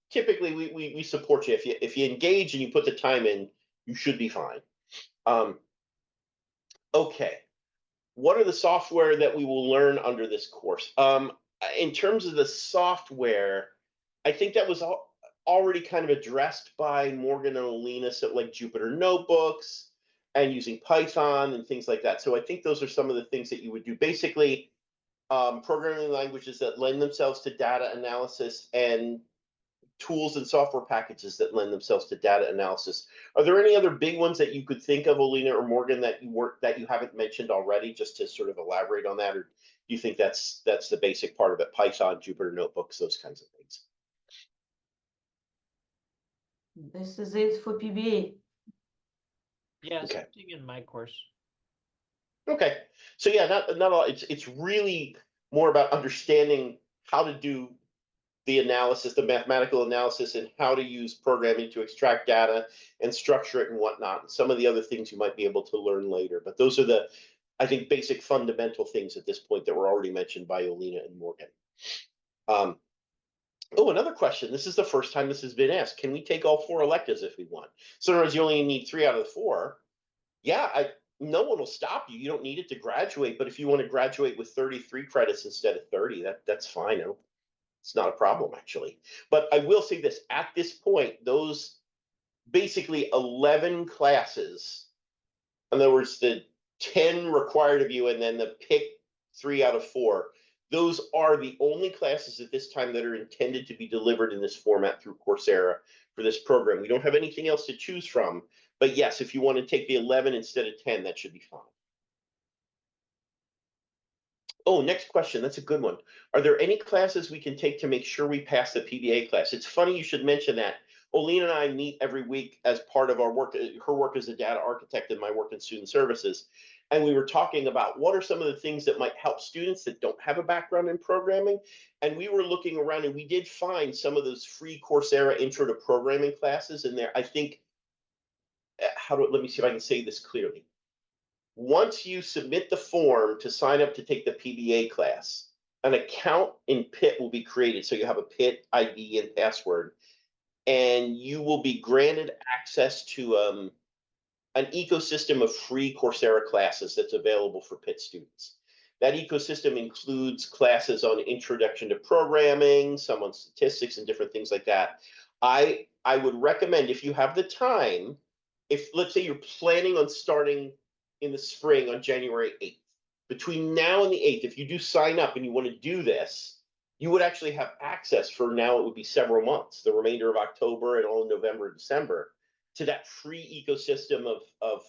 typically we support you. If you engage and you put the time in, you should be fine. Okay, what are the software that we will learn under this course? In terms of the software, I think that was already kind of addressed by Morgan and Olina, so like Jupyter Notebooks and using Python and things like that. So I think those are some of the things that you would do. Basically, programming languages that lend themselves to data analysis, and tools and software packages that lend themselves to data analysis. Are there any other big ones that you could think of, Olina or Morgan, that you haven't mentioned already, just to sort of elaborate on that? Or do you think that's the basic part of it? Python, Jupyter Notebooks, those kinds of things. This is it for PBA. Yeah, Okay. something in my course. Okay, so yeah, not all. It's really more about understanding how to do the analysis, the mathematical analysis, and how to use programming to extract data and structure it and whatnot. And some of the other things you might be able to learn later, but those are the, I think, basic fundamental things at this point that were already mentioned by Olina and Morgan. Oh, another question. This is the first time this has been asked. Can we take all 4 electives if we want? So in other words, you only need 3 out of the 4. Yeah, no one will stop you. You don't need it to graduate. But if you want to graduate with 33 credits instead of 30, that's fine. It's not a problem, actually. But I will say this, at this point, those basically 11 classes, in other words, the 10 required of you and then the pick 3 out of 4, those are the only classes at this time that are intended to be delivered in this format through Coursera for this program. We don't have anything else to choose from. But yes, if you want to take the 11 instead of 10, that should be fine. Oh, next question. That's a good one. Are there any classes we can take to make sure we pass the PBA class? It's funny you should mention that. Olina and I meet every week as part of our work, her work as a data architect and my work in student services. And we were talking about what are some of the things that might help students that don't have a background in programming. And we were looking around, and we did find some of those free Coursera intro to programming classes in there. I think, let me see if I can say this clearly. Once you submit the form to sign up to take the PBA class, an account in Pitt will be created. So you have a Pitt ID and password, and you will be granted access to an ecosystem of free Coursera classes that's available for Pitt students. That ecosystem includes classes on introduction to programming, some on statistics and different things like that. I would recommend, if you have the time, if let's say you're planning on starting in the spring on January 8th, between now and the 8th, if you do sign up and you want to do this, you would actually have access for, now it would be several months, the remainder of October and all of November and December, to that free ecosystem of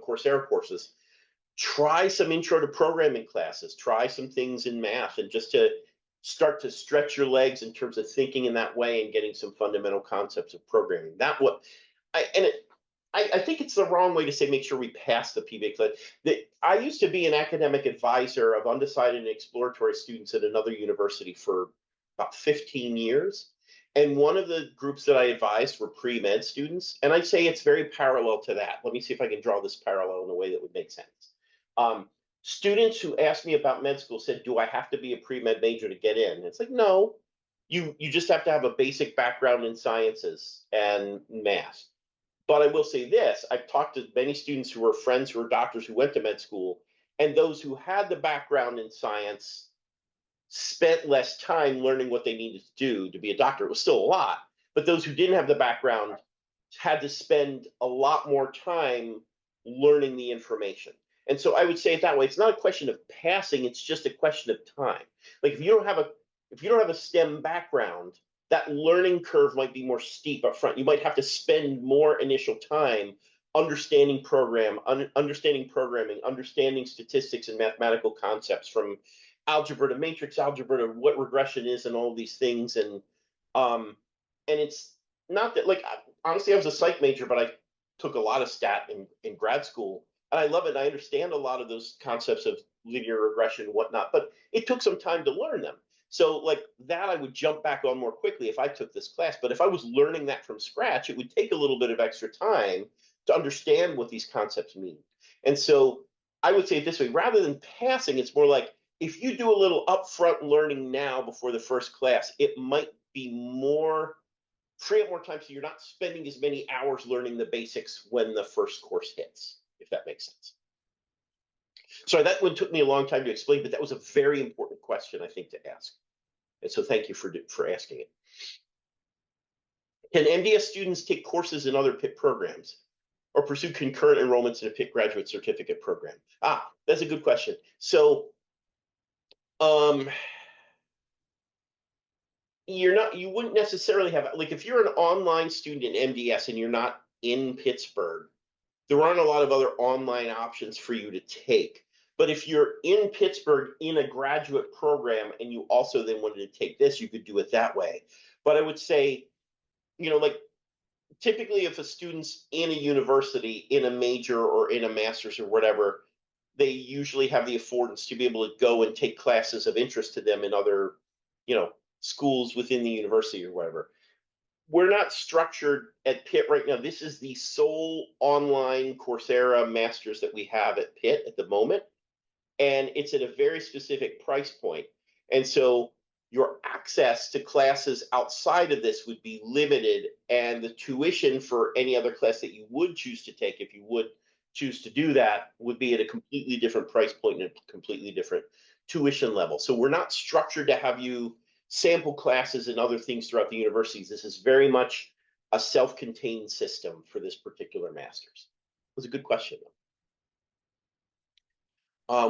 Coursera courses. Try some intro to programming classes, try some things in math, and just to start to stretch your legs in terms of thinking in that way and getting some fundamental concepts of programming. I think it's the wrong way to say make sure we pass the PBA class. I used to be an academic advisor of undecided and exploratory students at another university for about 15 years. And one of the groups that I advised were pre-med students. And I'd say it's very parallel to that. Let me see if I can draw this parallel in a way that would make sense. Students who asked me about med school said, do I have to be a pre-med major to get in? And it's like, no, you just have to have a basic background in sciences and math. But I will say this, I've talked to many students who are friends who are doctors who went to med school, and those who had the background in science spent less time learning what they needed to do to be a doctor. It was still a lot, but those who didn't have the background had to spend a lot more time learning the information. And so I would say it that way. It's not a question of passing, it's just a question of time. Like if you don't have a STEM background, that learning curve might be more steep up front. You might have to spend more initial time understanding understanding programming, understanding statistics and mathematical concepts, from algebra to matrix algebra to what regression is and all these things. And it's not that, like, honestly, I was a psych major, but I took a lot of stat in grad school, and I love it. I understand a lot of those concepts of linear regression and whatnot, but it took some time to learn them. So like that, I would jump back on more quickly if I took this class. But if I was learning that from scratch, it would take a little bit of extra time to understand what these concepts mean. And so I would say it this way, rather than passing, it's more like if you do a little upfront learning now before the first class, it might be free up more time, so you're not spending as many hours learning the basics when the first course hits, if that makes sense. Sorry, that one took me a long time to explain, but that was a very important question, I think, to ask. And so thank you for asking it. Can MDS students take courses in other Pitt programs or pursue concurrent enrollments in a Pitt graduate certificate program? That's a good question. So you wouldn't necessarily have, like, if you're an online student in MDS and you're not in Pittsburgh, there aren't a lot of other online options for you to take. But if you're in Pittsburgh in a graduate program and you also then wanted to take this, you could do it that way. But I would say, like typically if a student's in a university, in a major or in a master's or whatever, they usually have the affordance to be able to go and take classes of interest to them in other, schools within the university or whatever. We're not structured at Pitt right now. This is the sole online Coursera masters that we have at Pitt at the moment. And it's at a very specific price point. And so your access to classes outside of this would be limited. And the tuition for any other class that you would choose to take, if you would choose to do that, would be at a completely different price point and a completely different tuition level. So we're not structured to have you sample classes and other things throughout the universities. This is very much a self-contained system for this particular master's. It was a good question, though.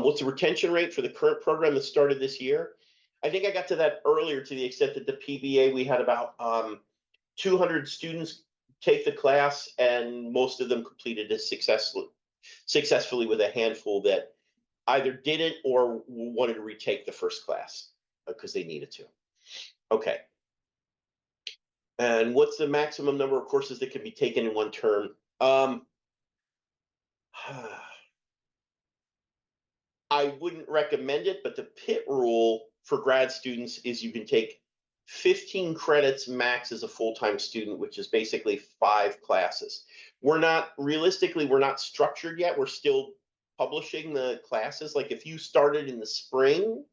What's the retention rate for the current program that started this year? I think I got to that earlier, to the extent that the PBA, we had about 200 students take the class, and most of them completed it successfully, with a handful that either didn't or wanted to retake the first class because they needed to. Okay. And what's the maximum number of courses that can be taken in one term? I wouldn't recommend it, but the Pitt rule for grad students is you can take 15 credits max as a full-time student, which is basically 5 classes. We're not structured yet. We're still publishing the classes. Like if you started in the spring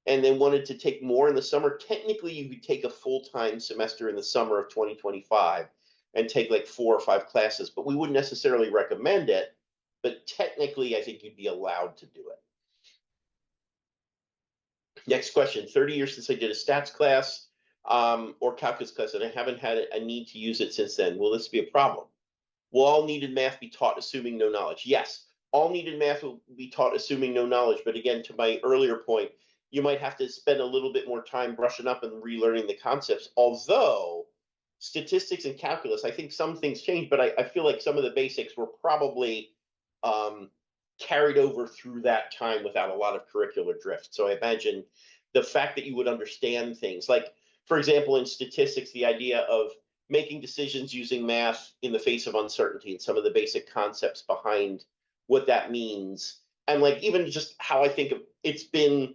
and then wanted to take more in the summer, technically you could take a full-time semester in the summer of 2025 and take like 4 or 5 classes, but we wouldn't necessarily recommend it. But technically, I think you'd be allowed to do it. Next question, 30 years since I did a stats class or calculus class, and I haven't had a need to use it since then. Will this be a problem? Will all needed math be taught assuming no knowledge? Yes, all needed math will be taught assuming no knowledge. But again, to my earlier point, you might have to spend a little bit more time brushing up and relearning the concepts. Although statistics and calculus, I think some things changed, but I feel like some of the basics were probably carried over through that time without a lot of curricular drift. So I imagine the fact that you would understand things like, for example, in statistics, the idea of making decisions using math in the face of uncertainty and some of the basic concepts behind what that means. And like even just how I think of it's been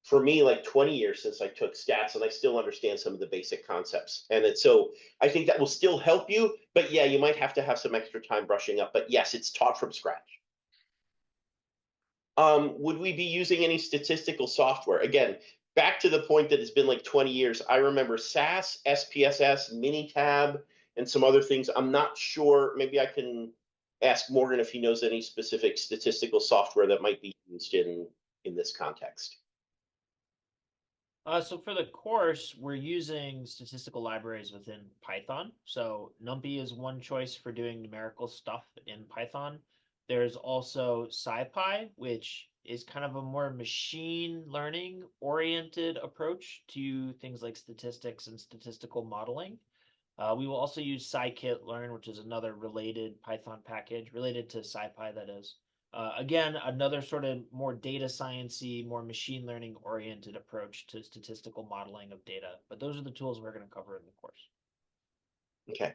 for me, like 20 years since I took stats, and I still understand some of the basic concepts. And so I think that will still help you, but yeah, you might have to have some extra time brushing up. But yes, it's taught from scratch. Would we be using any statistical software? Again, back to the point that it's been like 20 years. I remember SAS, SPSS, Minitab, and some other things. I'm not sure. Maybe I can ask Morgan if he knows any specific statistical software that might be used in this context. So for the course, we're using statistical libraries within Python. So NumPy is one choice for doing numerical stuff in Python. There's also SciPy, which is kind of a more machine learning oriented approach to things like statistics and statistical modeling. We will also use scikit-learn, which is another related Python package, related to SciPy, that is. Again, another sort of more data science-y, more machine learning oriented approach to statistical modeling of data. But those are the tools we're going to cover in the course. Okay,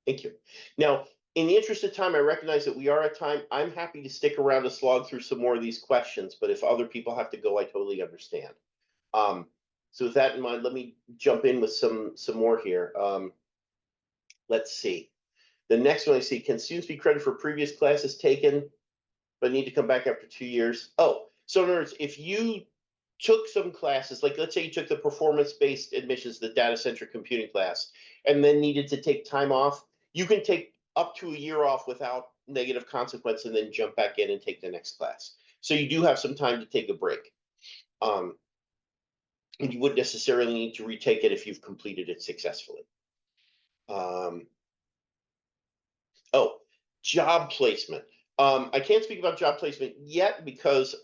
thank you. Now, in the interest of time, I recognize that we are at time. I'm happy to stick around to slog through some more of these questions, but if other people have to go, I totally understand. So with that in mind, let me jump in with some more here. Let's see. The next one I see, can students be credited for previous classes taken, but need to come back after 2 years? Oh, so in other words, if you took some classes, like let's say you took the performance-based admissions, the data-centric computing class, and then needed to take time off, you can take up to a year off without negative consequence and then jump back in and take the next class. So you do have some time to take a break. And you wouldn't necessarily need to retake it if you've completed it successfully. Oh, job placement. I can't speak about job placement yet because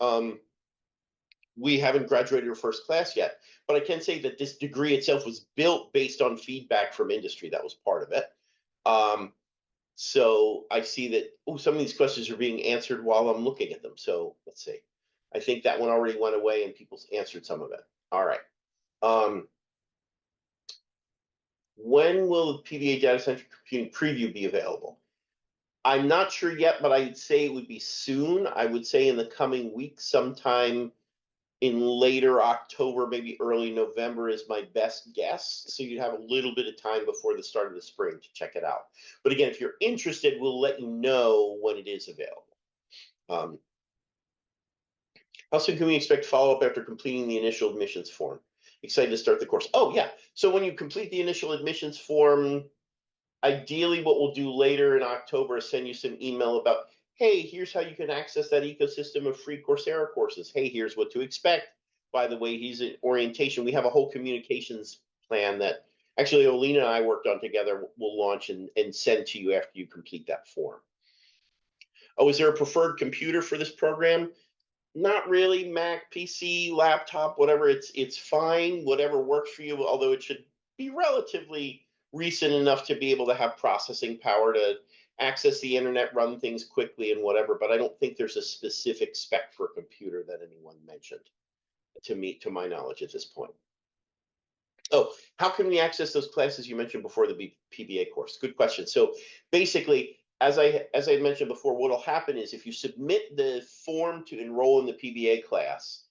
we haven't graduated our first class yet, but I can say that this degree itself was built based on feedback from industry. That was part of it. So I see that, some of these questions are being answered while I'm looking at them. So let's see. I think that one already went away and people answered some of it. All right. When will the PBA data-centric computing preview be available? I'm not sure yet, but I'd say it would be soon. I would say in the coming weeks, sometime in later October, maybe early November is my best guess. So you'd have a little bit of time before the start of the spring to check it out. But again, if you're interested, we'll let you know when it is available. How soon can we expect follow-up after completing the initial admissions form? Excited to start the course. Oh, yeah. So when you complete the initial admissions form, ideally what we'll do later in October is send you some email about, hey, here's how you can access that ecosystem of free Coursera courses. Hey, here's what to expect. By the way, he's in orientation. We have a whole communications plan that actually Olina and I worked on together. We'll launch and send to you after you complete that form. Oh, is there a preferred computer for this program? Not really. Mac, PC, laptop, whatever. It's fine. Whatever works for you, although it should be relatively recent enough to be able to have processing power to access the internet, run things quickly and whatever, but I don't think there's a specific spec for a computer that anyone mentioned to my knowledge at this point. Oh, how can we access those classes you mentioned before the PBA course? Good question. So basically, as I mentioned before, what will happen is if you submit the form to enroll in the PBA class,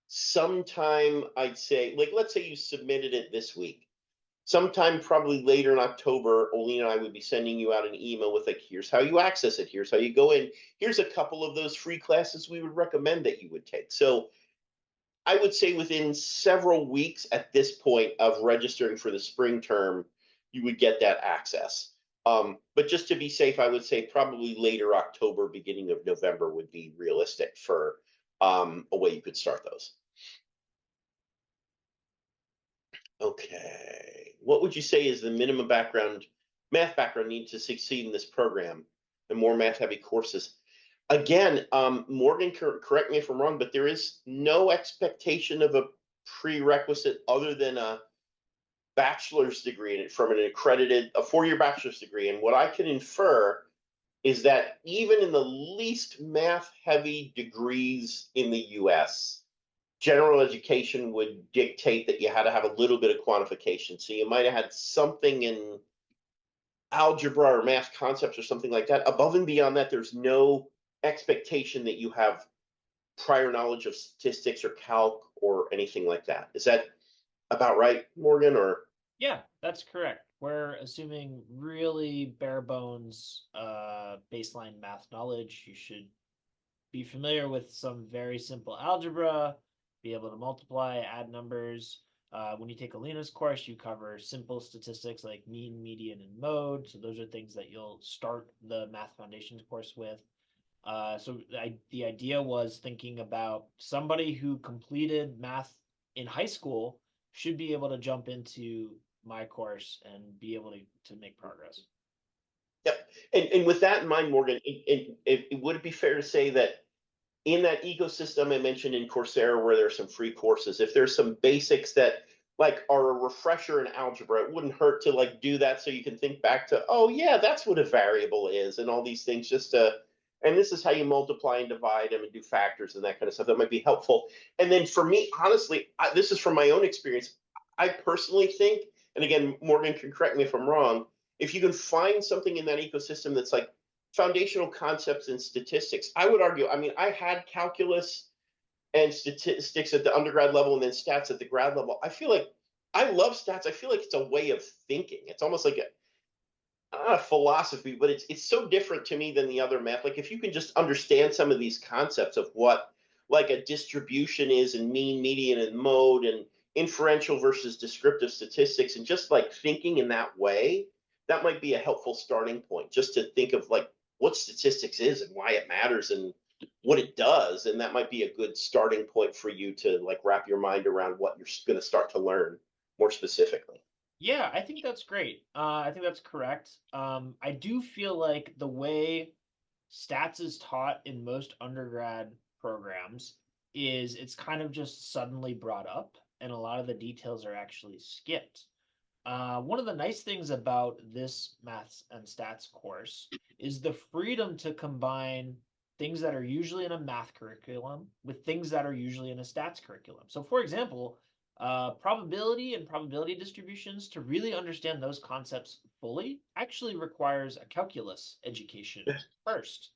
sometime I'd say, like, let's say you submitted it this week. Sometime probably later in October, Olina and I would be sending you out an email with like, here's how you access it. Here's how you go in. Here's a couple of those free classes we would recommend that you would take. So I would say within several weeks at this point of registering for the spring term, you would get that access. But just to be safe, I would say probably later October, beginning of November would be realistic for a way you could start those. Okay. What would you say is the minimum math background needed to succeed in this program and more math-heavy courses? Again, Morgan, correct me if I'm wrong, but there is no expectation of a prerequisite other than a bachelor's degree from an accredited, a 4-year bachelor's degree. And what I can infer is that even in the least math-heavy degrees in the US, general education would dictate that you had to have a little bit of quantification. So you might have had something in algebra or math concepts or something like that. Above and beyond that, there's no expectation that you have prior knowledge of statistics or calc or anything like that. Is that about right, Morgan? Or Yeah, that's correct. We're assuming really bare bones baseline math knowledge. You should be familiar with some very simple algebra, be able to multiply, add numbers. When you take Alina's course, you cover simple statistics like mean, median, and mode. So those are things that you'll start the Math Foundations course with. The idea was thinking about somebody who completed math in high school should be able to jump into my course and be able to make progress. yep. And with that in mind, Morgan, would it be fair to say that in that ecosystem I mentioned in Coursera, where there's some free courses, if there's some basics that like are a refresher in algebra, it wouldn't hurt to like do that so you can think back to, oh yeah, that's what a variable is, and all these things, just to, and this is how you multiply and divide them and do factors and that kind of stuff. That might be helpful. And then for me, honestly, this is from my own experience. I personally think, and again, Morgan can correct me if I'm wrong, if you can find something in that ecosystem that's like foundational concepts in statistics, I would argue, I mean, I had calculus and statistics at the undergrad level and then stats at the grad level. I feel like I love stats. I feel like it's a way of thinking. It's almost like a philosophy, but it's so different to me than the other math. Like if you can just understand some of these concepts of what like a distribution is, and mean, median, and mode, and inferential versus descriptive statistics, and just like thinking in that way, that might be a helpful starting point, just to think of like what statistics is and why it matters and what it does. And that might be a good starting point for you to like wrap your mind around what you're going to start to learn more specifically. Yeah, I think that's great. I think that's correct. I do feel like the way stats is taught in most undergrad programs is it's kind of just suddenly brought up, and a lot of the details are actually skipped. One of the nice things about this maths and stats course is the freedom to combine things that are usually in a math curriculum with things that are usually in a stats curriculum. So, for example, probability and probability distributions, to really understand those concepts fully, actually requires a calculus education first.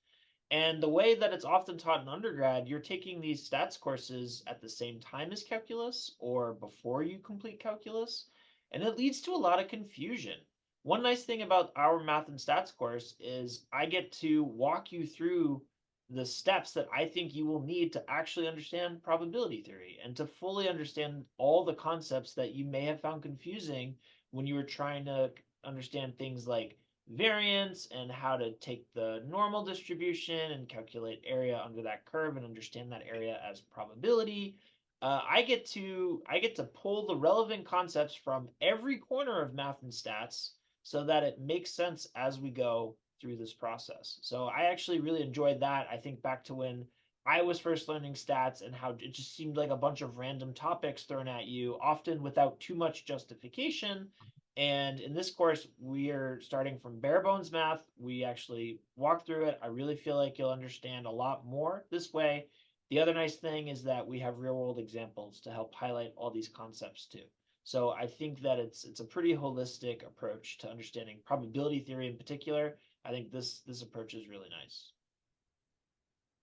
And the way that it's often taught in undergrad, you're taking these stats courses at the same time as calculus or before you complete calculus, and it leads to a lot of confusion. One nice thing about our math and stats course is I get to walk you through the steps that I think you will need to actually understand probability theory and to fully understand all the concepts that you may have found confusing when you were trying to understand things like variance and how to take the normal distribution and calculate area under that curve and understand that area as probability. I get to pull the relevant concepts from every corner of math and stats so that it makes sense as we go through this process. So I actually really enjoyed that. I think back to when I was first learning stats and how it just seemed like a bunch of random topics thrown at you, often without too much justification. And in this course, we are starting from bare bones math. We actually walk through it. I really feel like you'll understand a lot more this way. The other nice thing is that we have real world examples to help highlight all these concepts too. So I think that it's a pretty holistic approach to understanding probability theory in particular. I think this approach is really nice.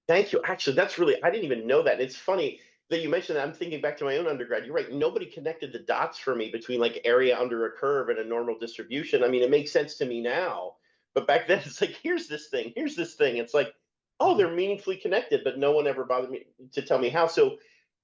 Thank you. Actually, that's really, I didn't even know that. It's funny that you mentioned that. I'm thinking back to my own undergrad. You're right. Nobody connected the dots for me between like area under a curve and a normal distribution. I mean, it makes sense to me now, but back then it's like, here's this thing, here's this thing. It's like, oh, they're meaningfully connected, but no one ever bothered me to tell me how. So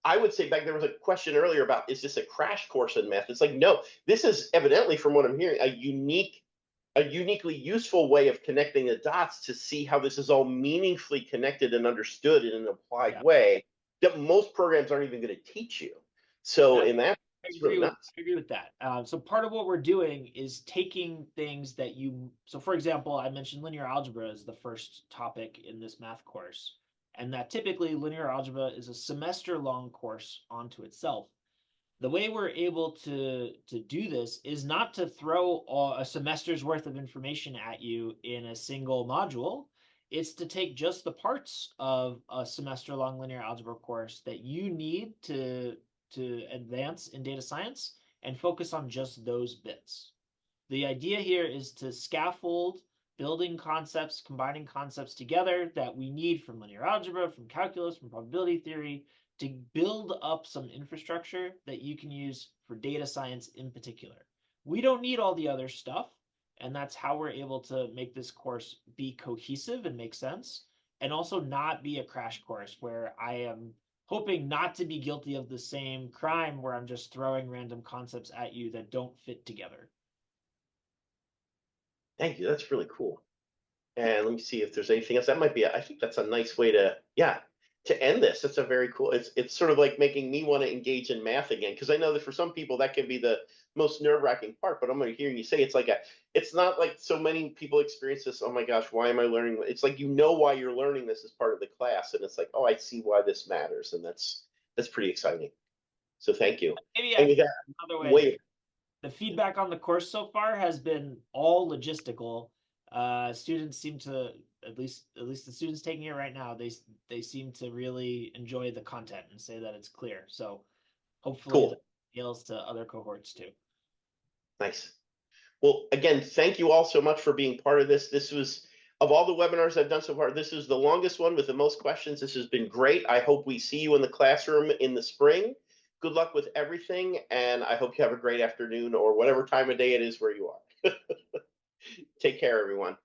I would say back, there was a question earlier about, is this a crash course in math? It's like, no, this is evidently, from what I'm hearing, a uniquely useful way of connecting the dots to see how this is all meaningfully connected and understood in an applied Yeah. way that most programs aren't even going to teach you. So That- in that, I it's agree really with nuts. I agree with that. So part of what we're doing is taking things that you. So for example, I mentioned linear algebra as the first topic in this math course, and that typically linear algebra is a semester-long course onto itself. The way we're able to do this is not to throw a semester's worth of information at you in a single module. It's to take just the parts of a semester-long linear algebra course that you need to advance in data science and focus on just those bits. The idea here is to scaffold building concepts, combining concepts together that we need from linear algebra, from calculus, from probability theory, to build up some infrastructure that you can use for data science in particular. We don't need all the other stuff, and that's how we're able to make this course be cohesive and make sense, and also not be a crash course where I am hoping not to be guilty of the same crime where I'm just throwing random concepts at you that don't fit together. Thank you. That's really cool. And let me see if there's anything else. That might be, I think that's a nice way to, yeah, to end this. That's a very cool, it's sort of like making me want to engage in math again. Because I know that for some people that can be the most nerve-wracking part, but I'm hearing you say it's not like so many people experience this, oh my gosh, why am I learning? It's like, you know why you're learning this as part of the class. And it's like, oh, I see why this matters. And that's pretty exciting. So thank you. Maybe And with that, another way. wait. The feedback on the course so far has been all logistical. Students seem to, at least the students taking it right now, they seem to really enjoy the content and say that it's clear. So hopefully Cool. that scales to other cohorts too. Nice. Well, again, thank you all so much for being part of this. This was, of all the webinars I've done so far, this is the longest one with the most questions. This has been great. I hope we see you in the classroom in the spring. Good luck with everything, and I hope you have a great afternoon or whatever time of day it is where you are. Take care, everyone.